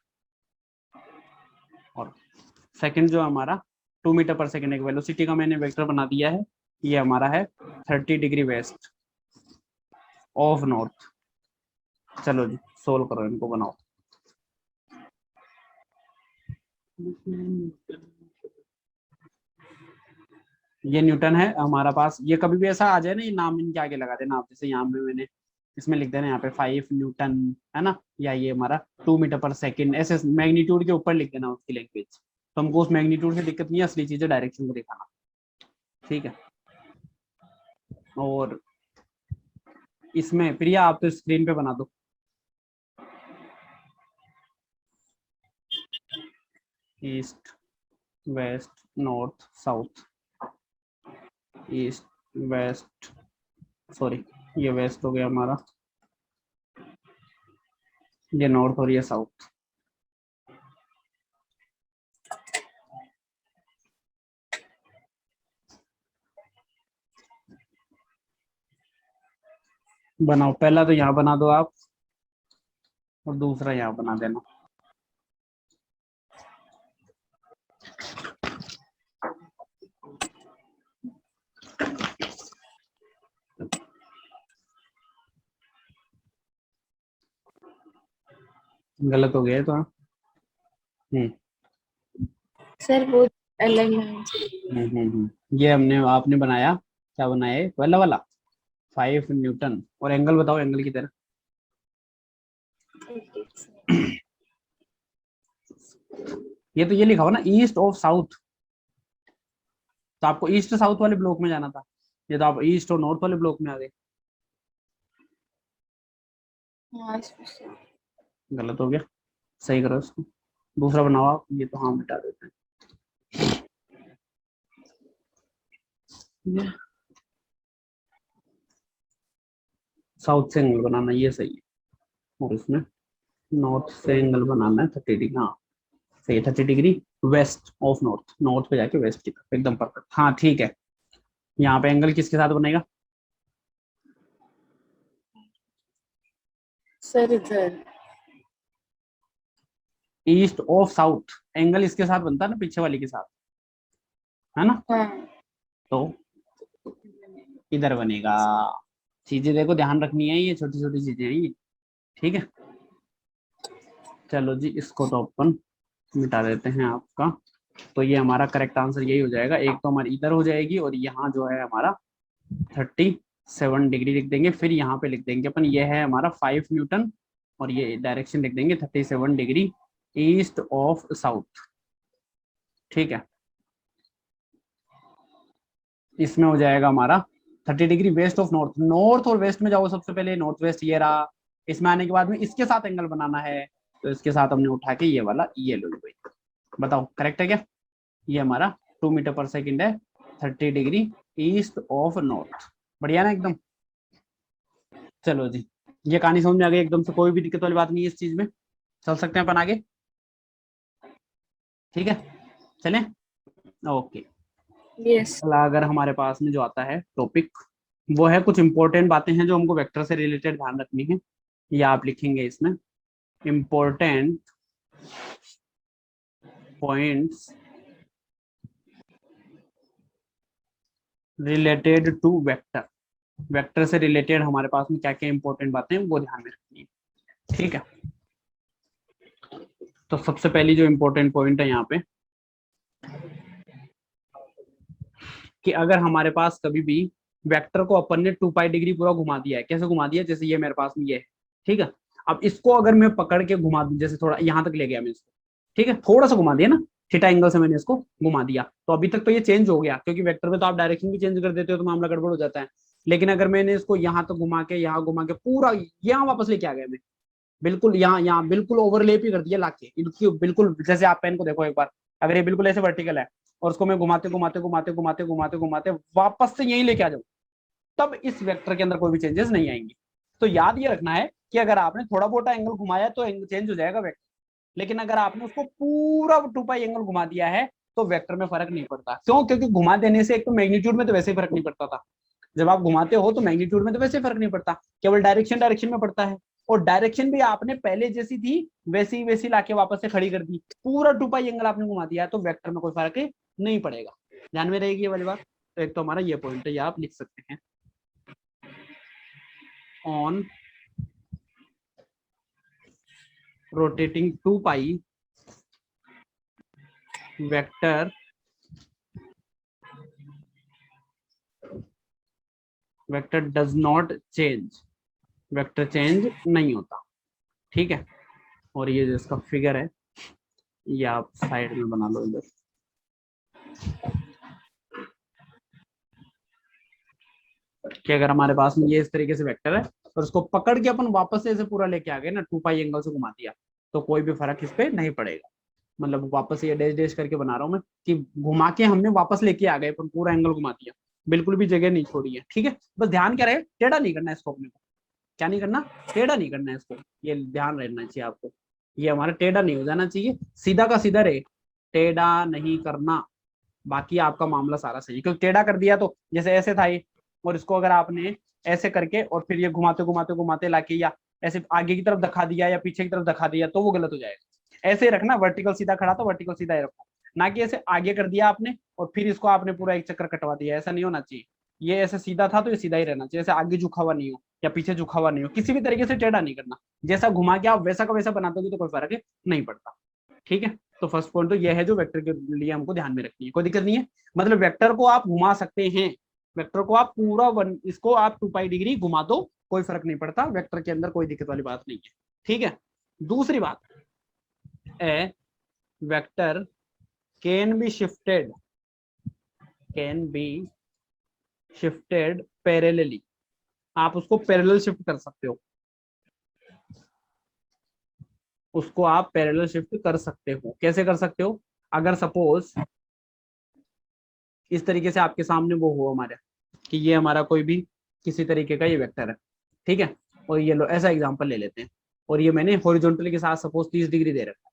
और सेकंड जो हमारा 2 मीटर पर सेकंड, एक वेलोसिटी का मैंने वेक्टर बना दिया है, ये हमारा है 30 डिग्री वेस्ट ऑफ नॉर्थ। चलो जी सोल्व करो इनको, बनाओ। ये न्यूटन है हमारा पास। ये कभी भी ऐसा आ जाए ना, ये नाम इनके आगे लगा देना आप, जैसे यहाँ पे मैंने इसमें लिख देना यहाँ पे 5 न्यूटन, है ना, या ये हमारा 2 मीटर पर सेकंड, ऐसे मैग्नीट्यूड के ऊपर लिख देना उसकी लैंग्वेज। तो हमको उस मैग्नीट्यूड से दिक्कत नहीं है, असली चीजें डायरेक्शन को दिखाना। ठीक है। और इसमें प्रिया आप तो स्क्रीन पे बना दो। East west north south, east west, sorry ये वेस्ट हो गया हमारा, ये नॉर्थ और ये साउथ। बनाओ, पहला तो यहाँ बना दो आप और दूसरा यहाँ बना देना। गलत हो गया तो सर वो अलग नाम से। ये हमने आपने बनाया, क्या बनाया है पहला वाला 5 न्यूटन, और एंगल बताओ एंगल की तरह। ये तो ये लिखा हुआ ना ईस्ट ऑफ साउथ, तो आपको ईस्ट साउथ वाले ब्लॉक में जाना था, ये तो आप ईस्ट और नॉर्थ वाले ब्लॉक में आ गए। हाँ, गलत हो गया, सही करो इसको, दूसरा बनाओ आप। ये तो हाँ मिटा देते हैं। साउथ से एंगल बनाना ये सही है, और इसमें नॉर्थ से एंगल बनाना है 30 डिग्री। हाँ सही है, 30 degree west of north, north पे जाके वेस्ट की तरफ, एकदम परफेक्ट। हाँ ठीक है। यहाँ पे एंगल किसके साथ बनेगा? सर इधर ईस्ट ऑफ साउथ, एंगल इसके साथ बनता है ना, पीछे वाली के साथ, है ना। हाँ तो इधर बनेगा। चीजें देखो ध्यान रखनी है, ये छोटी छोटी चीजें हैं ये। ठीक है। चलो जी इसको तो अपन मिटा देते हैं आपका। तो ये हमारा करेक्ट आंसर यही हो जाएगा, एक तो हमारी इधर हो जाएगी और यहाँ जो है हमारा 37 डिग्री लिख देंगे। फिर यहाँ पे लिख देंगे अपन, ये है हमारा 5 न्यूटन और ये डायरेक्शन लिख देंगे 37 डिग्री ईस्ट ऑफ साउथ। ठीक है। इसमें हो जाएगा हमारा 30 degree west of north. North और वेस्ट में जाओ सबसे पहले, नॉर्थ वेस्ट ये रहा, इसमें आने के बाद में इसके साथ एंगल बनाना है, तो इसके साथ हमने उठा के ये वाला ये लो भाई, बताओ करेक्ट है क्या? ये हमारा 2 मीटर पर सेकंड है, 30 डिग्री ईस्ट ऑफ नॉर्थ। बढ़िया ना एकदम। चलो जी, ये कहानी समझ में आ गई एकदम से, कोई भी दिक्कत वाली बात नहीं है इस चीज में, चल सकते हैं अपन आगे। ठीक है, चलें, ओके। यस। अगर हमारे पास में जो आता है टॉपिक, वो है कुछ इंपॉर्टेंट बातें हैं जो हमको वेक्टर से रिलेटेड ध्यान रखनी है, या आप लिखेंगे इसमें important points related to vector. Vector से रिलेटेड हमारे पास में क्या क्या इंपॉर्टेंट बातें हैं वो ध्यान में रखनी है। ठीक है, तो सबसे पहली जो इंपॉर्टेंट पॉइंट है यहाँ पे, कि अगर हमारे पास कभी भी वेक्टर को अपन ने 2 पाई डिग्री पूरा घुमा दिया है, कैसे घुमा दिया, जैसे ये मेरे पास में ये है, ठीक है। अब इसको अगर मैं पकड़ के घुमा दूं, जैसे थोड़ा यहाँ तक ले गया मैं इसको, ठीक है, थोड़ा सा घुमा दिया ना, थीटा एंगल से मैंने इसको घुमा दिया, तो अभी तक तो ये चेंज हो गया, क्योंकि वेक्टर में तो आप डायरेक्शन भी चेंज कर देते हो तो मामला गड़बड़ हो जाता है। लेकिन अगर मैंने इसको यहाँ तक घुमा के, यहाँ घुमा के पूरा यहाँ वापस लेके आ गया मैं, बिल्कुल यहाँ बिल्कुल ओवरलेप ही कर दिया लाके इनकी, बिल्कुल जैसे आप पेन को देखो एक बार, अगर ये बिल्कुल ऐसे वर्टिकल है और उसको मैं घुमाते घुमाते घुमाते घुमाते घुमाते घुमाते वापस से यहीं लेके आ जाऊं, तब इस वेक्टर के अंदर कोई भी चेंजेस नहीं आएंगे। तो याद ये रखना है कि अगर आपने थोड़ा बहुत एंगल घुमाया तो एंगल चेंज हो जाएगा वेक्टर, लेकिन अगर आपने उसको पूरा 2 पाई एंगल घुमा दिया है तो वेक्टर में फर्क नहीं पड़ता। क्यों? क्योंकि घुमा देने से एक तो मैग्नीट्यूड में तो वैसे ही फर्क नहीं पड़ता था, जब आप घुमाते हो तो मैग्नीट्यूड में तो वैसे फर्क नहीं पड़ता, केवल डायरेक्शन में पड़ता है, और डायरेक्शन भी आपने पहले जैसी थी वैसी लाके वापस से खड़ी कर दी, पूरा 2 पाई एंगल आपने घुमा दिया है, तो वेक्टर में कोई फर्क नहीं पड़ेगा। ध्यान में रहेगी ये वाली बात। तो एक तो हमारा ये पॉइंट है, ये आप लिख सकते हैं, on rotating 2 pi vector does not change, vector change नहीं होता। ठीक है, और ये जो इसका फिगर है ये आप साइड में बना लो इधर, कि अगर हमारे पास में ये इस तरीके से वेक्टर है और उसको पकड़ के अपन वापस से ऐसे पूरा लेके आ गए ना, 2 पाई एंगल से घुमा दिया, तो कोई भी फर्क इस पे नहीं पड़ेगा। मतलब वापस ये डैश डैश करके बना रहा हूं मैं, कि घुमा के हमने वापस लेके आ गए, पूरा एंगल घुमा दिया, बिल्कुल भी जगह नहीं छोड़ी है। ठीक है, बस ध्यान क्या रहे, टेढ़ा नहीं करना है इसको, अपने को क्या नहीं करना, टेढ़ा नहीं करना है इसको, ये ध्यान रहना चाहिए आपको, ये हमारा टेढ़ा नहीं हो जाना चाहिए, सीधा का सीधा रहे, टेढ़ा नहीं करना, बाकी आपका मामला सारा सही। क्योंकि टेढ़ा कर दिया तो जैसे ऐसे था ये, और इसको अगर आपने ऐसे करके और फिर ये घुमाते घुमाते घुमाते लाके या ऐसे आगे की तरफ दिखा दिया या पीछे की तरफ दिखा दिया, तो वो गलत हो जाएगा। ऐसे ही रखना, वर्टिकल सीधा खड़ा तो वर्टिकल सीधा ही रखो, ना कि ऐसे आगे कर दिया आपने और फिर इसको आपने पूरा एक चक्कर कटवा दिया, ऐसा नहीं होना चाहिए। ये ऐसे सीधा था तो ये सीधा ही रहना चाहिए, ऐसे आगे झुका हुआ नहीं हो या पीछे झुका हुआ नहीं हो, किसी भी तरीके से टेढ़ा नहीं करना, जैसा घुमा के आप वैसा का वैसा बनाते हो तो कोई फर्क नहीं पड़ता। ठीक है, तो फर्स्ट पॉइंट तो ये है जो वेक्टर के लिए हमको ध्यान में रखनी है, कोई दिक्कत नहीं है। मतलब वेक्टर को आप घुमा सकते हैं, वेक्टर को आप पूरा इसको आप 2 पाई डिग्री घुमा दो, कोई फर्क नहीं पड़ता, वेक्टर के अंदर कोई दिक्कत वाली बात नहीं है। ठीक है, दूसरी बात, a vector can be shifted parallelly, आप उसको पैरेलल शिफ्ट कर सकते हो, उसको आप पैरेलल शिफ्ट कर सकते हो। कैसे कर सकते हो? अगर सपोज इस तरीके से आपके सामने वो हो हमारे, कि ये हमारा कोई भी किसी तरीके का ये वेक्टर है, ठीक है, और ये लो ऐसा एग्जांपल ले लेते हैं, और ये मैंने हॉरिजॉन्टल के साथ सपोज 30 डिग्री दे रखा है,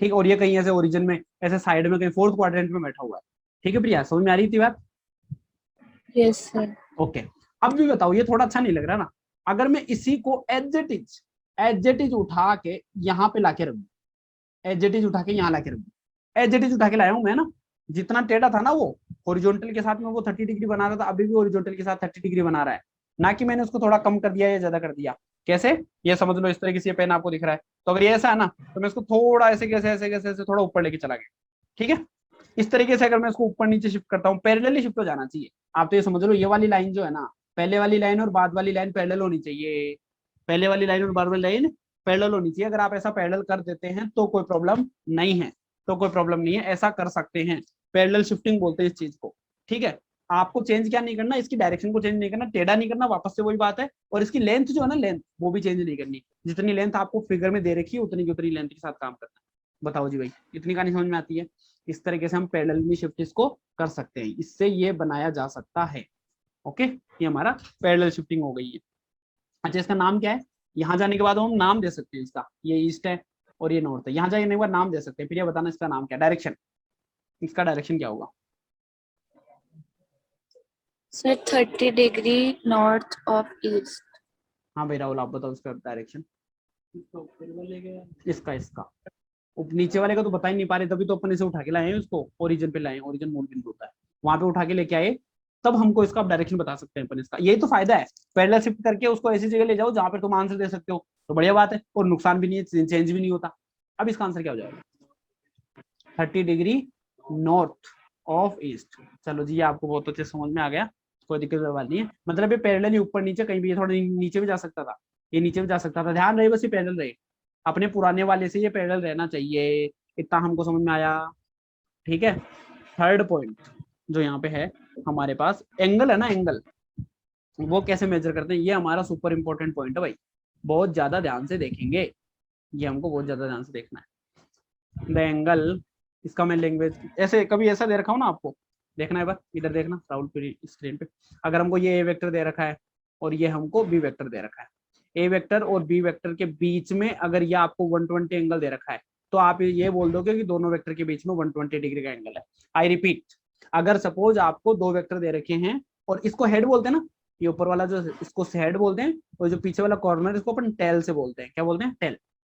ठीक, और ये कहीं ऐसे ओरिजिन में ऐसे साइड में कहीं 4th क्वाड्रेंट में बैठा हुआ है। ठीक है प्रिया, समझ में आ रही थी बात? Yes sir. ओके, अब भी बताओ, ये थोड़ा अच्छा नहीं लग रहा ना, अगर मैं इसी को एज इट इज उठा के यहाँ पे लाके रख दूं, एज इट इज उठा के यहाँ लाके रख दूं, एज इट इज उठा के लाया हूं मैं ना, जितना टेढ़ा था ना वो हॉरिजॉन्टल के साथ में वो 30 डिग्री बना रहा था, अभी भी हॉरिजॉन्टल के साथ 30 डिग्री बना रहा है, ना कि मैंने उसको थोड़ा कम कर दिया या ज्यादा कर दिया। कैसे? ये समझ लो, इस तरीके से ये पेन आपको दिख रहा है, तो अगर ये ऐसा है ना, तो मैं इसको थोड़ा ऐसे कैसे ऐसे कैसे ऐसे थोड़ा ऊपर लेके चला गया। ठीक है, इस तरीके से अगर मैं इसको ऊपर नीचे शिफ्ट करता हूँ, पैरेलली शिफ्ट हो जाना चाहिए। आप तो ये समझ लो, ये वाली लाइन जो है ना, पहले वाली लाइन और बाद वाली लाइन पैरेलल होनी चाहिए, पहले वाली लाइन और बाद वाली लाइन पैरेलल होनी चाहिए। अगर आप ऐसा पैरेलल कर देते हैं तो कोई प्रॉब्लम नहीं है, तो कोई प्रॉब्लम नहीं है, ऐसा कर सकते हैं, पैरेलल शिफ्टिंग बोलते हैं इस चीज को। ठीक है, आपको चेंज क्या नहीं करना, इसकी डायरेक्शन को चेंज नहीं करना, टेढ़ा नहीं करना, वापस से वही बात है। और इसकी लेंथ जो है ना, लेंथ वो भी चेंज नहीं करनी। जितनी लेंथ आपको फिगर में दे रखी है उतनी की उतनी लेंथ के साथ काम करना है। बताओ जी भाई, इतनी कहानी समझ में आती है? इस तरीके से हम पैरेलल शिफ्ट इसको कर सकते हैं, इससे ये बनाया जा सकता है। ओके, ये हमारा पैरेलल शिफ्टिंग हो गई है। अच्छा, इसका नाम क्या है? यहाँ जाने के बाद हम नाम दे सकते हैं इसका, ये ईस्ट है और ये नॉर्थ है। यहाँ जाने के बाद नाम दे सकते हैं, फिर ये बताना इसका नाम क्या, डायरेक्शन, इसका डायरेक्शन क्या होगा? Sir 30 degree north of east. हाँ भाई राहुल, आप बताओ इसका डायरेक्शन। इसका नीचे वाले का तो बता ही नहीं पा रहे, तभी तो अपन इसे उठा के लाए हैं उसको, ओरिजिन पे लाए, ओरिजिन मूल बिंदु होता है, वहां पे उठा के लेके आए, तब हमको इसका डायरेक्शन बता सकते हैं अपन इसका। यही तो फायदा है, पैरेलल शिफ्ट करके उसको ऐसी जगह ले जाओ जहां पर तुम आंसर दे सकते हो, तो बढ़िया बात है, और नुकसान भी नहीं है, चेंज भी नहीं होता। अब इसका आंसर क्या हो जाएगा? 30 डिग्री नॉर्थ ऑफ ईस्ट। चलो जी, आपको बहुत अच्छे समझ में आ गया, कोई दिक्कत वाली नहीं है। मतलब ये पैरेलल ही ऊपर नीचे कहीं भी, ये थोड़ा नीचे भी जा सकता था, ये नीचे भी जा सकता था, ध्यान रहे बस ये पैरेलल रहे, अपने पुराने वाले से ये पैरेलल रहना चाहिए, इतना हमको समझ में आया। ठीक है, थर्ड पॉइंट जो यहाँ पे है हमारे पास, एंगल है ना, एंगल वो कैसे मेजर करते हैं, ये हमारा सुपर इंपॉर्टेंट पॉइंट है भाई, बहुत ज्यादा ध्यान से देखेंगे, ये हमको बहुत ज्यादा ध्यान से देखना है। द एंगल, इसका मैं लैंग्वेज ऐसे कभी ऐसा दे रखा हूँ ना, आपको देखना है, बस इधर देखना राहुल पूरी स्क्रीन पे। अगर हमको ये ए वेक्टर दे रखा है और ये हमको बी वेक्टर दे रखा है, ए वेक्टर और बी वेक्टर के बीच में अगर ये आपको 120 एंगल दे रखा है, तो आप ये बोल दोगे कि दोनों वेक्टर के बीच में 120 डिग्री का एंगल है। आई रिपीट, अगर सपोज आपको दो वेक्टर दे रखे हैं और इसको हेड बोलते हैं ना, ये ऊपर वाला जो इसको हेड बोलते हैं, और जो पीछे वाला कॉर्नर इसको अपन टेल से बोलते हैं, क्या बोलते हैं? टेल।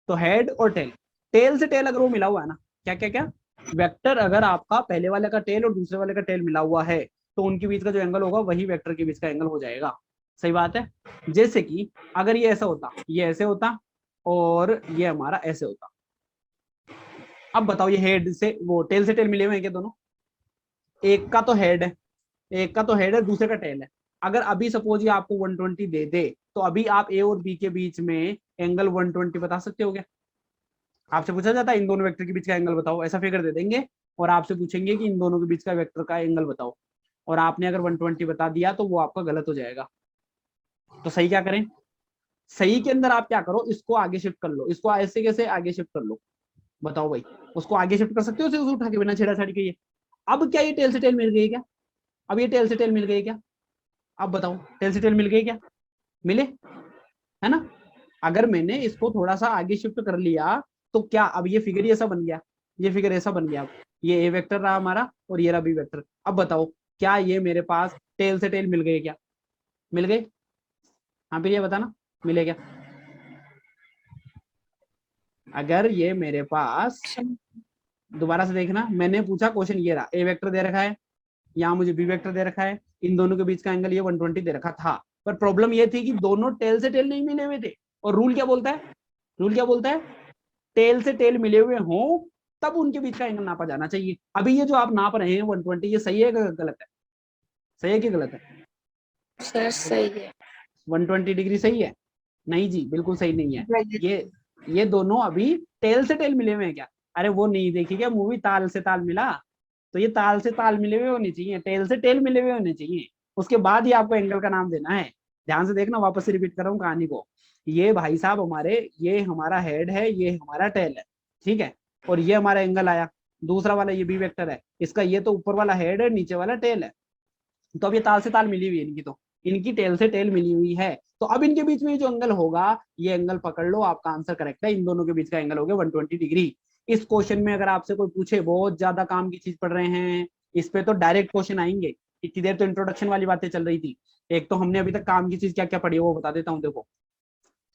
तो हेड और टेल, टेल से टेल अगर वो मिला हुआ है ना, क्या क्या क्या वेक्टर, अगर आपका पहले वाले का टेल और दूसरे वाले का टेल मिला हुआ है, तो उनके बीच का जो एंगल होगा वही वेक्टर के बीच का एंगल हो जाएगा। सही बात है। जैसे कि अगर ये ऐसा होता, ये ऐसे होता, और ये हमारा ऐसे होता, अब बताओ ये हेड से वो टेल से टेल मिले हुए हैं क्या दोनों? एक का तो हेड है, एक का तो हेड है, दूसरे का टेल है। अगर अभी सपोज ये आपको 120 दे दे, तो अभी आप ए और बी के बीच में एंगल 120 बता सकते हो क्या? आपसे पूछा जाता है इन दोनों वेक्टर के बीच का एंगल बताओ, ऐसा फिगर दे देंगे और आपसे पूछेंगे कि इन दोनों के बीच का वेक्टर का एंगल बताओ, और आपने अगर 120 बता दिया तो वो आपका गलत हो जाएगा। तो सही क्या करें? सही के अंदर आप क्या करो, इसको आगे शिफ्ट कर लो, इसको ऐसे कैसे आगे शिफ्ट कर लो, बताओ भाई। उसको आगे शिफ्ट कर सकते हो, उसे उठा के बिना छेड़ा छाड़ी के। ये अब क्या ये टेल से टेल मिल गई क्या? अब ये टेल से टेल मिल गई क्या? अब बताओ, टेल से टेल मिल गई क्या? मिले, है ना? अगर मैंने इसको थोड़ा सा आगे शिफ्ट कर लिया तो क्या अब ये फिगर ऐसा बन गया, ये फिगर ऐसा बन गया, ये ए वेक्टर रहा हमारा और ये रहा बी वेक्टर। अब बताओ, क्या ये मेरे पास टेल से टेल मिल गए क्या? मिल गए? हाँ फिर ये बताना, मिले क्या? अगर ये मेरे पास, दोबारा से देखना, मैंने पूछा क्वेश्चन ये रहा, ए वेक्टर दे रखा है, यहाँ मुझे बी वेक्टर दे रखा है, इन दोनों के बीच का एंगल ये 120 दे रखा था, पर प्रॉब्लम ये थी कि दोनों टेल से टेल नहीं मिले हुए थे। और रूल क्या बोलता है? रूल क्या बोलता है? टेल से टेल मिले हुए हों तब उनके बीच का एंगल नापा जाना चाहिए। अभी ये जो आप नाप रहे हैं 120, ये सही है कि गलत है? सही है कि गलत है? सर सही है। 120 डिग्री सही है? नहीं जी, बिल्कुल सही नहीं है। ये दोनों अभी टेल से टेल मिले हुए हैं क्या? अरे वो नहीं देखी क्या मूवी ताल से ताल मिला? तो ये ताल से ताल मिले हुए होने चाहिए, टेल से टेल मिले हुए होने चाहिए, उसके बाद ही आपको एंगल का नाम देना है। ध्यान से देखना, वापस से रिपीट कर रहा हूँ कहानी को। ये भाई साहब हमारे, ये हमारा हेड है, ये हमारा टेल है, ठीक है, और ये हमारा एंगल आया, दूसरा वाला ये बी वेक्टर है, इसका ये तो ऊपर वाला हेड है, नीचे वाला टेल है। तो अब ये ताल से ताल मिली हुई है इनकी, तो इनकी टेल से टेल मिली हुई है, तो अब इनके बीच में जो एंगल होगा, ये एंगल पकड़ लो, आपका आंसर करेक्ट है, इन दोनों के बीच का एंगल हो गया 120 डिग्री। इस क्वेश्चन में अगर आपसे कोई पूछे, बहुत ज्यादा काम की चीज पढ़ रहे हैं, इस पे तो डायरेक्ट क्वेश्चन आएंगे। इतनी देर तो इंट्रोडक्शन वाली बातें चल रही थी, एक तो हमने अभी तक काम की चीज क्या क्या पढ़ी है वो बता देता हूँ। देखो,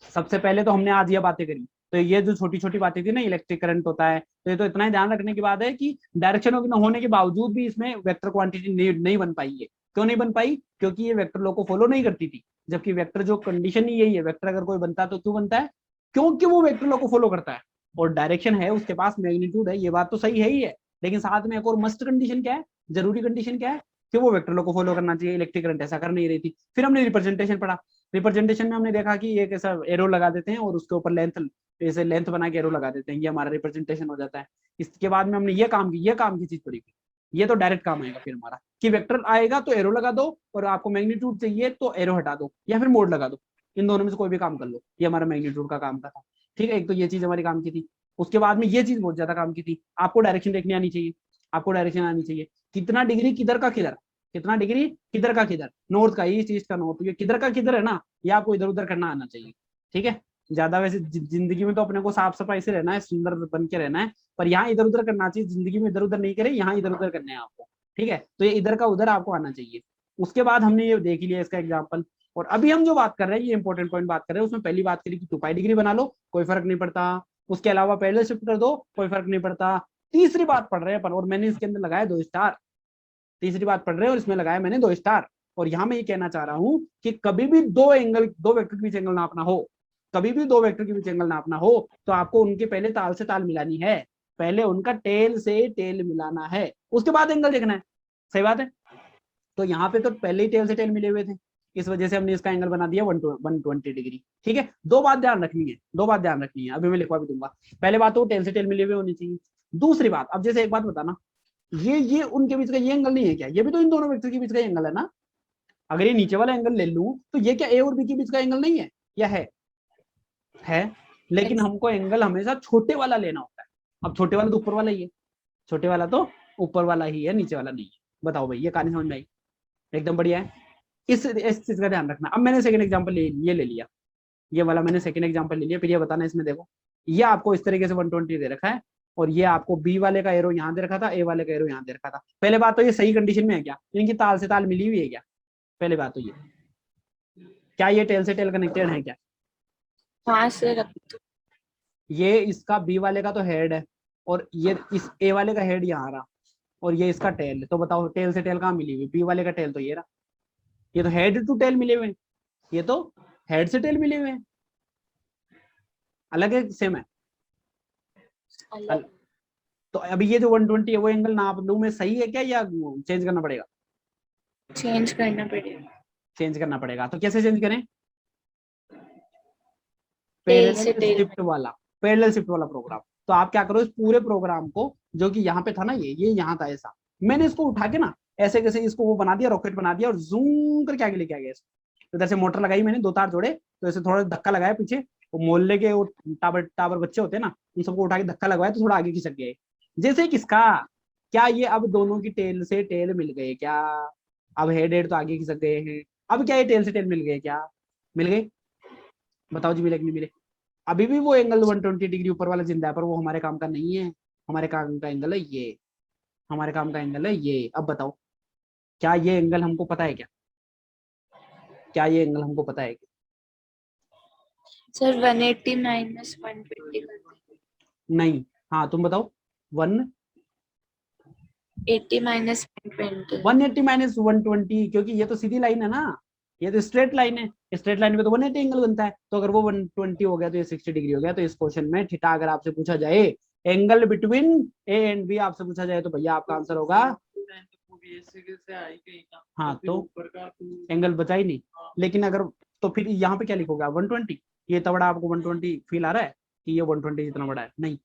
सबसे पहले तो हमने आज ये बातें करी, तो ये जो छोटी छोटी बातें थी ना, इलेक्ट्रिक करंट होता है, तो ये तो इतना ही ध्यान रखने की बात है कि डायरेक्शन होने के बावजूद भी इसमें वेक्टर क्वांटिटी नहीं बन पाई है। क्यों नहीं बन पाई? क्योंकि ये वेक्टर लॉ को फॉलो नहीं करती थी, जबकि वेक्टर जो कंडीशन ही यही है, वेक्टर अगर कोई बनता है तो क्यों बनता है? क्योंकि वो वेक्टर लॉ को फॉलो करता है, और डायरेक्शन है उसके पास, मैग्नीट्यूड है, ये बात तो सही है ही है, लेकिन साथ में एक और मस्ट कंडीशन क्या है, जरूरी कंडीशन क्या है, कि वो वेक्टर लॉ को फॉलो करना चाहिए। इलेक्ट्रिक करंट ऐसा कर नहीं रही थी। फिर हमने रिप्रेजेंटेशन पढ़ा, रिप्रेजेंटेशन में हमने देखा कि एक ऐसा एरो लगा देते हैं और उसके ऊपर लेंथ, ऐसे लेंथ बना के एरो लगा देते हैं, ये हमारा रिप्रेजेंटेशन हो जाता है। इसके बाद में हमने ये काम की चीज पढ़ी, ये तो डायरेक्ट काम आएगा फिर हमारा। कि वेक्टर आएगा तो एरो लगा दो, और आपको मैग्नीट्यूड चाहिए तो एरो हटा दो, या फिर मोड लगा दो, इन दोनों में से कोई भी काम कर लो। ये हमारा मैग्नीट्यूड का काम का था, ठीक है। एक तो ये चीज हमारी काम की थी। उसके बाद में ये चीज बहुत ज्यादा काम की थी, आपको डायरेक्शन देखनी आनी चाहिए, आपको डायरेक्शन आनी चाहिए, कितना डिग्री किधर का किधर, कितना डिग्री किधर का किधर, नॉर्थ का ईस्ट, ईस्ट का नॉर्थ, ये किधर का किधर है ना, ये आपको इधर उधर करना आना चाहिए, ठीक है। ज्यादा वैसे जिंदगी में तो अपने को साफ सफाई से रहना है, सुंदर बन के रहना है, पर यहाँ इधर उधर करना चाहिए, जिंदगी में इधर उधर नहीं करे, यहाँ इधर उधर करने हैं आपको, ठीक है। तो ये इधर का उधर आपको आना चाहिए। उसके बाद हमने ये देख लिया इसका एग्जाम्पल, और अभी हम जो बात कर रहे हैं ये इंपॉर्टेंट पॉइंट बात कर रहे हैं, उसमें पहली बात करी कि 2 पाई डिग्री बना लो, कोई फर्क नहीं पड़ता, उसके अलावा पैरेलल शिफ्ट कर दो, कोई फर्क नहीं पड़ता। तीसरी बात पढ़ रहे हैं अपन, और मैंने इसके अंदर लगाया 2 स्टार। तीसरी बात पढ़ रहे हैं और इसमें लगाया मैंने 2 स्टार। और यहाँ मैं ये कहना चाह रहा हूँ कि कभी भी दो वेक्टर के बीच एंगल नापना हो, कभी भी 2 वेक्टर के बीच एंगल नापना हो, तो आपको उनके पहले ताल से ताल मिलानी है, पहले उनका टेल से टेल मिलाना है, उसके बाद एंगल देखना है। सही बात है। तो यहाँ पे तो पहले ही टेल से टेल मिले हुए थे, इस वजह से हमने इसका एंगल बना दिया 120 डिग्री, ठीक है। 2 बात ध्यान रखनी है, 2 बात ध्यान रखनी है, अभी मैं लिखवा भी दूंगा। पहले बात तो टेल से टेल मिले हुए होनी चाहिए। दूसरी बात, अब जैसे एक बात बताना, ये उनके बीच का ये एंगल नहीं है क्या, ये भी तो इन दोनों वेक्टर के बीच का एंगल है ना। अगर ये नीचे वाला एंगल ले लूं तो ये क्या ए और बी के बीच का एंगल नहीं है, या है। लेकिन हमको एंगल हमेशा छोटे वाला लेना होता है। अब छोटे वाला तो ऊपर वाला ही है, छोटे वाला तो ऊपर वाला ही है, नीचे वाला नहीं है। बताओ भाई, ये कहानी समझ में आई? एकदम बढ़िया है। इस चीज का ध्यान रखना। अब मैंने सेकंड एग्जांपल ये ले लिया, ये वाला मैंने सेकंड एग्जांपल ले लिया। फिर ये बताना, इसमें देखो ये आपको इस तरीके से 120 दे रखा है, और ये आपको बी वाले का एरो यहाँ दे रखा था, ए वाले का एरो यहाँ दे रखा था। पहले बात तो ये सही कंडीशन में है क्या, इनकी ताल से ताल मिली हुई है क्या? पहले बात तो ये, क्या ये टेल से टेल कनेक्टेड है क्या? हाँ सर। ये इसका बी वाले का तो हेड है, और ये इस ए वाले का हेड यहाँ रहा, और ये इसका टेल है। तो बताओ टेल से टेल कहाँ मिली हुई? बी वाले का टेल तो ये रहा, ये तो हेड टू टेल मिले हुए हैं, ये तो हेड से टेल मिले हुए हैं। अलग है सेम है? तो अभी ये जो 120 है वो एंगल नाप लूं मैं, सही है क्या, या चेंज करना पड़ेगा? चेंज करना पड़ेगा। चेंज करना पड़ेगा। तो कैसे चेंज करें? टेल से पैरेलल टेल। शिफ्ट वाला, पैरेलल शिफ्ट वाला प्रोग्राम। तो आप क्या करो, इस पूरे प्रोग्राम को, जो कि यहाँ पे था ना, ये यहाँ था ऐसा, मैंने इसको उठा के ना ऐसे कैसे इसको वो बना दिया, रॉकेट बना दिया, और जूम करके आगे लेके आ गया। तो इधर से मोटर लगाई मैंने, 2 तार जोड़े, तो ऐसे थोड़ा धक्का लगाया पीछे, वो मोहल्ले के वो टावर बच्चे होते हैं ना, उन सबको उठा के धक्का लगवाया तो थोड़ा आगे खिसक गए। जैसे किसका, क्या ये अब दोनों की टेल से टेल मिल गए क्या? अब हेड तो आगे खिसक गए हैं। अब क्या ये टेल से टेल मिल गए क्या? मिल गए? बताओ जी, मिले कि नहीं मिले? अभी भी वो एंगल 120 डिग्री ऊपर वाला जिंदा है, पर वो हमारे काम का नहीं है। हमारे काम का एंगल है ये, हमारे काम का एंगल है ये। अब बताओ, क्या ये एंगल हमको पता है क्या? क्या ये एंगल हमको पता है क्या? सर 180 माइनस 120 नहीं, हाँ तुम बताओ। 80 माइनस 120। 180 माइनस 120, क्योंकि ये तो सीधी लाइन है ना, ये तो स्ट्रेट लाइन है, स्ट्रेट लाइन में तो 180 एंगल बनता है। तो अगर वो 120 हो गया तो ये 60 डिग्री हो गया। तो इस क्वेश्चन में थीटा अगर आपसे पूछा जाए, angle between A and B आपसे पूछा जाए, तो भैया आपका आंसर होगा, हाँ तो एंगल बचा ही नहीं। लेकिन अगर, तो फिर यहाँ पे क्या लिखोगे आप? 120। ये इतना बड़ा आपको 120 फील आ रहा है कि ये 120 इतना बड़ा है? नहीं,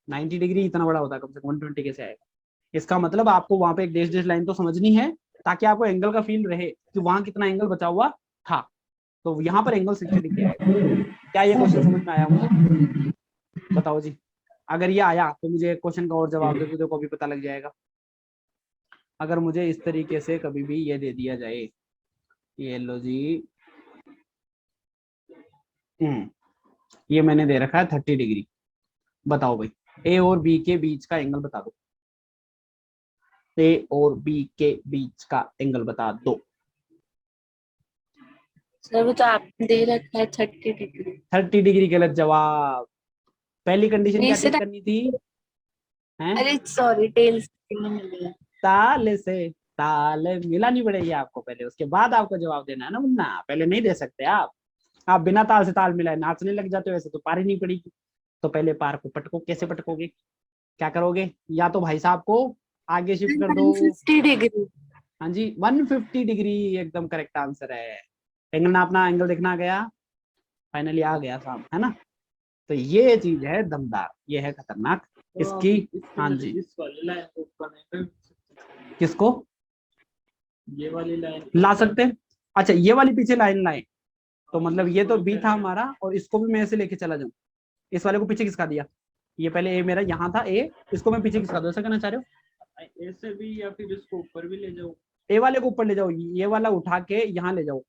90 डिग्री इतना बड़ा होता है कम से कम, 120 कैसे आएगा? इसका मतलब आपको वहां पे एक डैश डैश लाइन तो समझनी है, ताकि आपको एंगल का फील रहे कि वहां कितना एंगल बचा हुआ था। तो यहाँ पर एंगल 60 डिग्री आएगा। क्या ये क्वेश्चन समझ में आया मुझे? बताओ जी। अगर ये आया तो मुझे एक क्वेश्चन का और जवाब दे दो, देखो अभी पता लग जाएगा। अगर मुझे इस तरीके से कभी भी ये दे दिया जाए, ये लो जी, ये मैंने दे रखा है 30 डिग्री, बताओ भाई ए और बी के बीच का एंगल बता दो। ए और बी के बीच का एंगल बता दो। सर वो तो आपने दे रखा है 30 डिग्री। 30 डिग्री गलत जवाब। पहली कंडीशन क्या चेक करनी थी? अरे सॉरी, टेल से मिलेगा। ताल से ताल मिलानी पड़ेगी आपको पहले, उसके बाद आपको जवाब देना है ना मुन्ना, पहले नहीं दे सकते आप बिना ताल से ताल मिलाए नाचने लग जाते हो, वैसे तो पार ही नहीं पड़ेगी। तो पहले पार को पटको, कैसे पटकोगे, क्या करोगे? या तो भाई साहब को आगे शिफ्ट कर दो। 150 डिग्री। हाँ जी, 150 डिग्री एकदम करेक्ट आंसर है। एंगल ना, अपना एंगल देखना आ गया, फाइनली आ गया साहब, है ना। तो ये चीज है दमदार, ये है खतरनाक इसकी। हाँ जी, किसको? ये वाली लाइन ला सकते हैं। अच्छा ये वाली पीछे लाइन लाए, तो मतलब ये तो बी था हमारा, और इसको भी मैं ऐसे लेके चला जाऊं, इस वाले को पीछे किसका दिया, ये पहले ए मेरा यहाँ था ए, इसको मैं पीछे किसका दूं, ऐसा करना चाह रहे हो, ए से भी, या फिर इसको ऊपर भी ले जाओ, ए वाले को ऊपर ले जाओ, ये वाला उठा के यहाँ ले जाओ,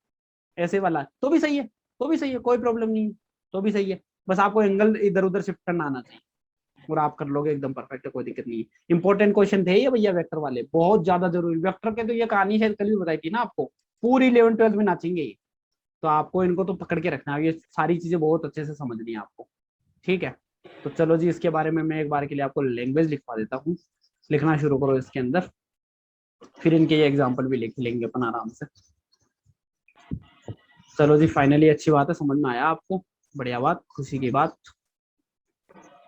ऐसे वाला तो भी सही है, तो भी सही है, कोई प्रॉब्लम नहीं है, तो भी सही है, बस आपको एंगल इधर उधर शिफ्ट करना आना चाहिए, और आप कर लोगे एकदम परफेक्ट, कोई दिक्कत नहीं है। इंपॉर्टेंट क्वेश्चन थे ये भैया वेक्टर वाले, बहुत ज्यादा जरूरी, वेक्टर के तो ये कहानी शायद कल भी बताई थी ना आपको, पूरी 11th 12th में नाचेंगे ये, तो आपको इनको तो पकड़ के रखना है, ये सारी चीजें बहुत अच्छे से समझनी है आपको, ठीक है। तो चलो जी, इसके बारे में मैं एक बार के लिए आपको लैंग्वेज लिखवा देता हूँ, लिखना शुरू करो इसके अंदर, फिर इनके ये एग्जाम्पल भी लिख लेंगे अपन आराम से। चलो जी, फाइनली अच्छी बात है, समझ में आया आपको, बढ़िया बात, खुशी की बात,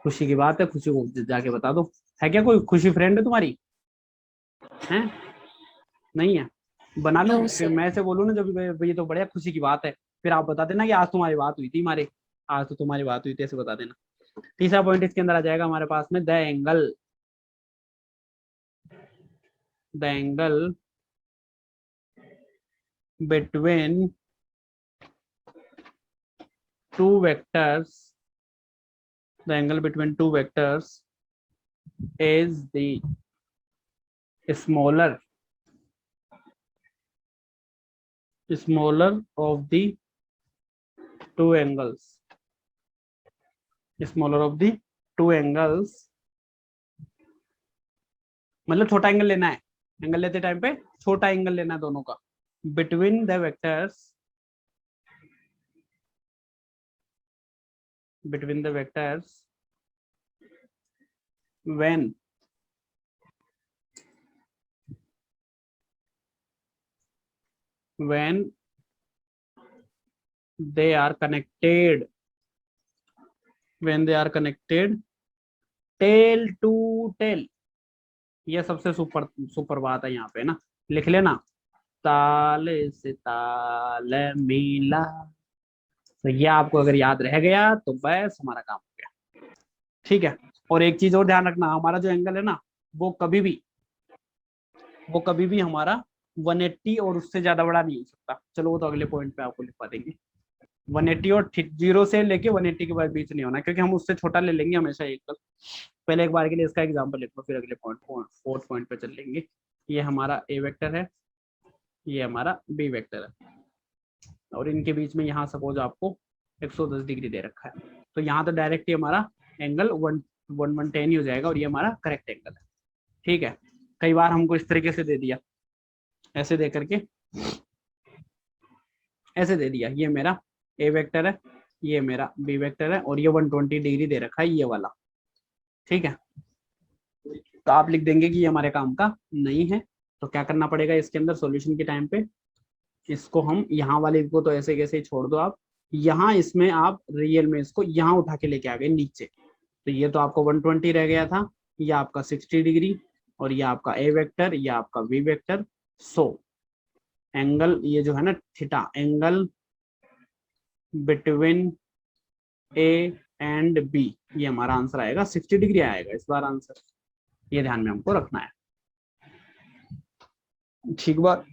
खुशी की बात है, खुशी को जाके बता दो। है क्या कोई खुशी फ्रेंड है तुम्हारी, है नहीं है, बना लो, No, फिर sir. मैं से बोलूँ ना जब ये तो बढ़िया खुशी की बात है, फिर आप बता देना कि आज तुम्हारी बात हुई थी हमारे, आज तो तुम्हारी बात हुई थी, ऐसे बता देना। तीसरा पॉइंट इसके अंदर आ जाएगा हमारे पास में, the angle between two vectors, the angle between two vectors is the smaller of the two angles, smaller of the two angles, मतलब छोटा एंगल लेना है, एंगल लेते टाइम पे छोटा एंगल लेना है दोनों का, between the vectors, between the vectors when they are connected, when they are connected tail to tail, ये सबसे सुपर सुपर बात है यहाँ पे ना, लिख लेना, ताले से ताल मिला, तो ये आपको अगर याद रह गया तो बस हमारा काम हो गया, ठीक है। और एक चीज और ध्यान रखना, हमारा जो एंगल है ना, वो कभी भी हमारा 180 और उससे ज्यादा बड़ा नहीं हो सकता, चलो वो तो अगले पॉइंट पे आपको लिखवा देंगे, 180 और 0 से लेके 180 के बाद बीच नहीं होना, क्योंकि हम उससे छोटा ले लेंगे हमेशा एक, पहले एक बार के लिए इसका एग्जांपल लिख लो, फिर अगले पॉइंट फोर्थ पॉइंट पे चल लेंगे। ये हमारा ए वेक्टर है, ये हमारा बी वेक्टर है, और इनके बीच में यहाँ सपोज आपको 110 डिग्री दे रखा है, तो यहाँ तो डायरेक्ट ही हमारा एंगल 110 ही हो जाएगा, और ये हमारा करेक्ट एंगल है, ठीक है। कई बार हमको इस तरीके से दे दिया, ऐसे दे करके ऐसे दे दिया, ये मेरा ए वेक्टर है, ये मेरा बी वेक्टर है, और ये 120 डिग्री दे रखा है ये वाला, ठीक है। तो आप लिख देंगे कि ये हमारे काम का नहीं है, तो क्या करना पड़ेगा इसके अंदर सॉल्यूशन के टाइम पे, इसको हम यहाँ वाले को तो ऐसे कैसे ही छोड़ दो आप, यहाँ इसमें आप रियल में इसको यहाँ उठा के लेके आ गए नीचे, तो ये तो आपको 120 रह गया था, ये आपका 60 डिग्री, और ये आपका ए वेक्टर, ये आपका बी वेक्टर, सो एंगल ये जो है ना theta, angle between A and B, ये हमारा आंसर आएगा 60 डिग्री आएगा इस बार आंसर, ये ध्यान में हमको रखना है, ठीक बात।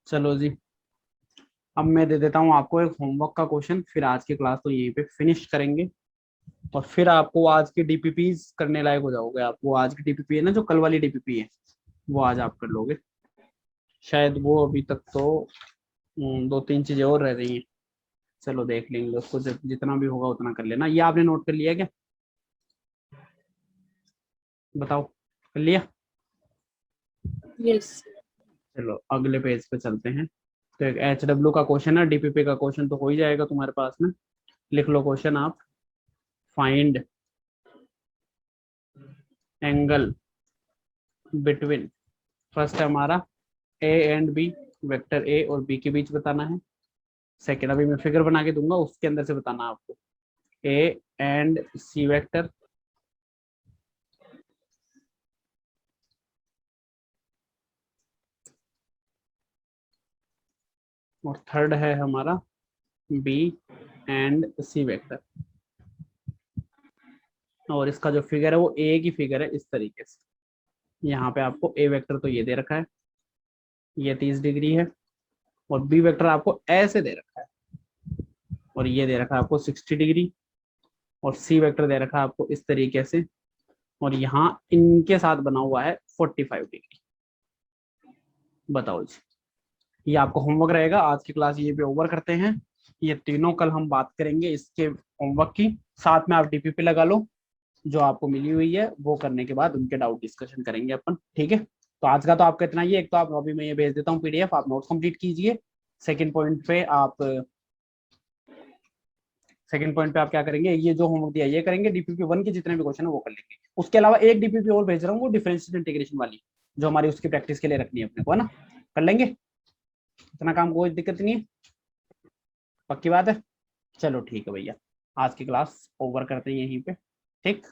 चलो जी, अब मैं दे देता हूँ आपको एक होमवर्क का क्वेश्चन, फिर आज की क्लास तो यहीं पे फिनिश करेंगे, और फिर आपको आज की डीपीपी करने लायक हो जाओगे आप, वो आज की डीपीपी है ना जो कल वाली डीपीपी है, वो आज आप कर लोगे, शायद वो अभी तक तो 2-3 चीजें और रह रही हैं, चलो देख लेंगे उसको, जितना भी होगा उतना कर लेना। ये आपने नोट कर लिया क्या, बताओ, कर लिया? Yes. चलो अगले पेज पे चलते हैं, तो एक HW का क्वेश्चन है, डीपीपी का क्वेश्चन तो हो ही जाएगा तुम्हारे पास में, लिख लो क्वेश्चन आप, फाइंड एंगल बिटवीन, फर्स्ट है हमारा A and B, vector A और बी के बीच बताना है, सेकेंड अभी मैं फिगर बना के दूंगा उसके अंदर से बताना आपको, ए एंड सी वेक्टर, और थर्ड है हमारा बी एंड सी वेक्टर, और इसका जो फिगर है वो ए की फिगर है इस तरीके से। यहाँ पे आपको ए वेक्टर तो ये दे रखा है, ये 30 डिग्री है, और बी वेक्टर आपको ऐसे दे रखा है, और ये दे रखा है आपको 60 डिग्री, और सी वेक्टर दे रखा है आपको इस तरीके से, और यहाँ इनके साथ बना हुआ है 45 डिग्री। बताओ जी, ये आपको होमवर्क रहेगा। आज की क्लास ये पे ओवर करते हैं। ये तीनों कल हम बात करेंगे इसके होमवर्क की। साथ में आप डीपीपी लगा लो, जो आपको मिली हुई है वो करने के बाद उनके डाउट डिस्कशन करेंगे अपन, ठीक है। तो आज का तो आपका इतना ही है। एक तो आप अभी मैं ये भेज देता हूँ पीडीएफ, आप नोट्स कंप्लीट कीजिए। सेकंड पॉइंट पे आप क्या करेंगे, ये जो होमवर्क दिया ये करेंगे, डीपीपी 1 के जितने भी क्वेश्चन है वो कर लेंगे। उसके अलावा एक डीपीपी और भेज रहा हूँ, वो डिफरेंशियल इंटीग्रेशन वाली, जो हमारी उसकी प्रैक्टिस के लिए रखनी है अपने को, है ना। कर लेंगे, इतना काम कोई दिक्कत नहीं है, पक्की बात है। चलो ठीक है भैया, आज की क्लास ओवर करते हैं यहीं पे, ठीक।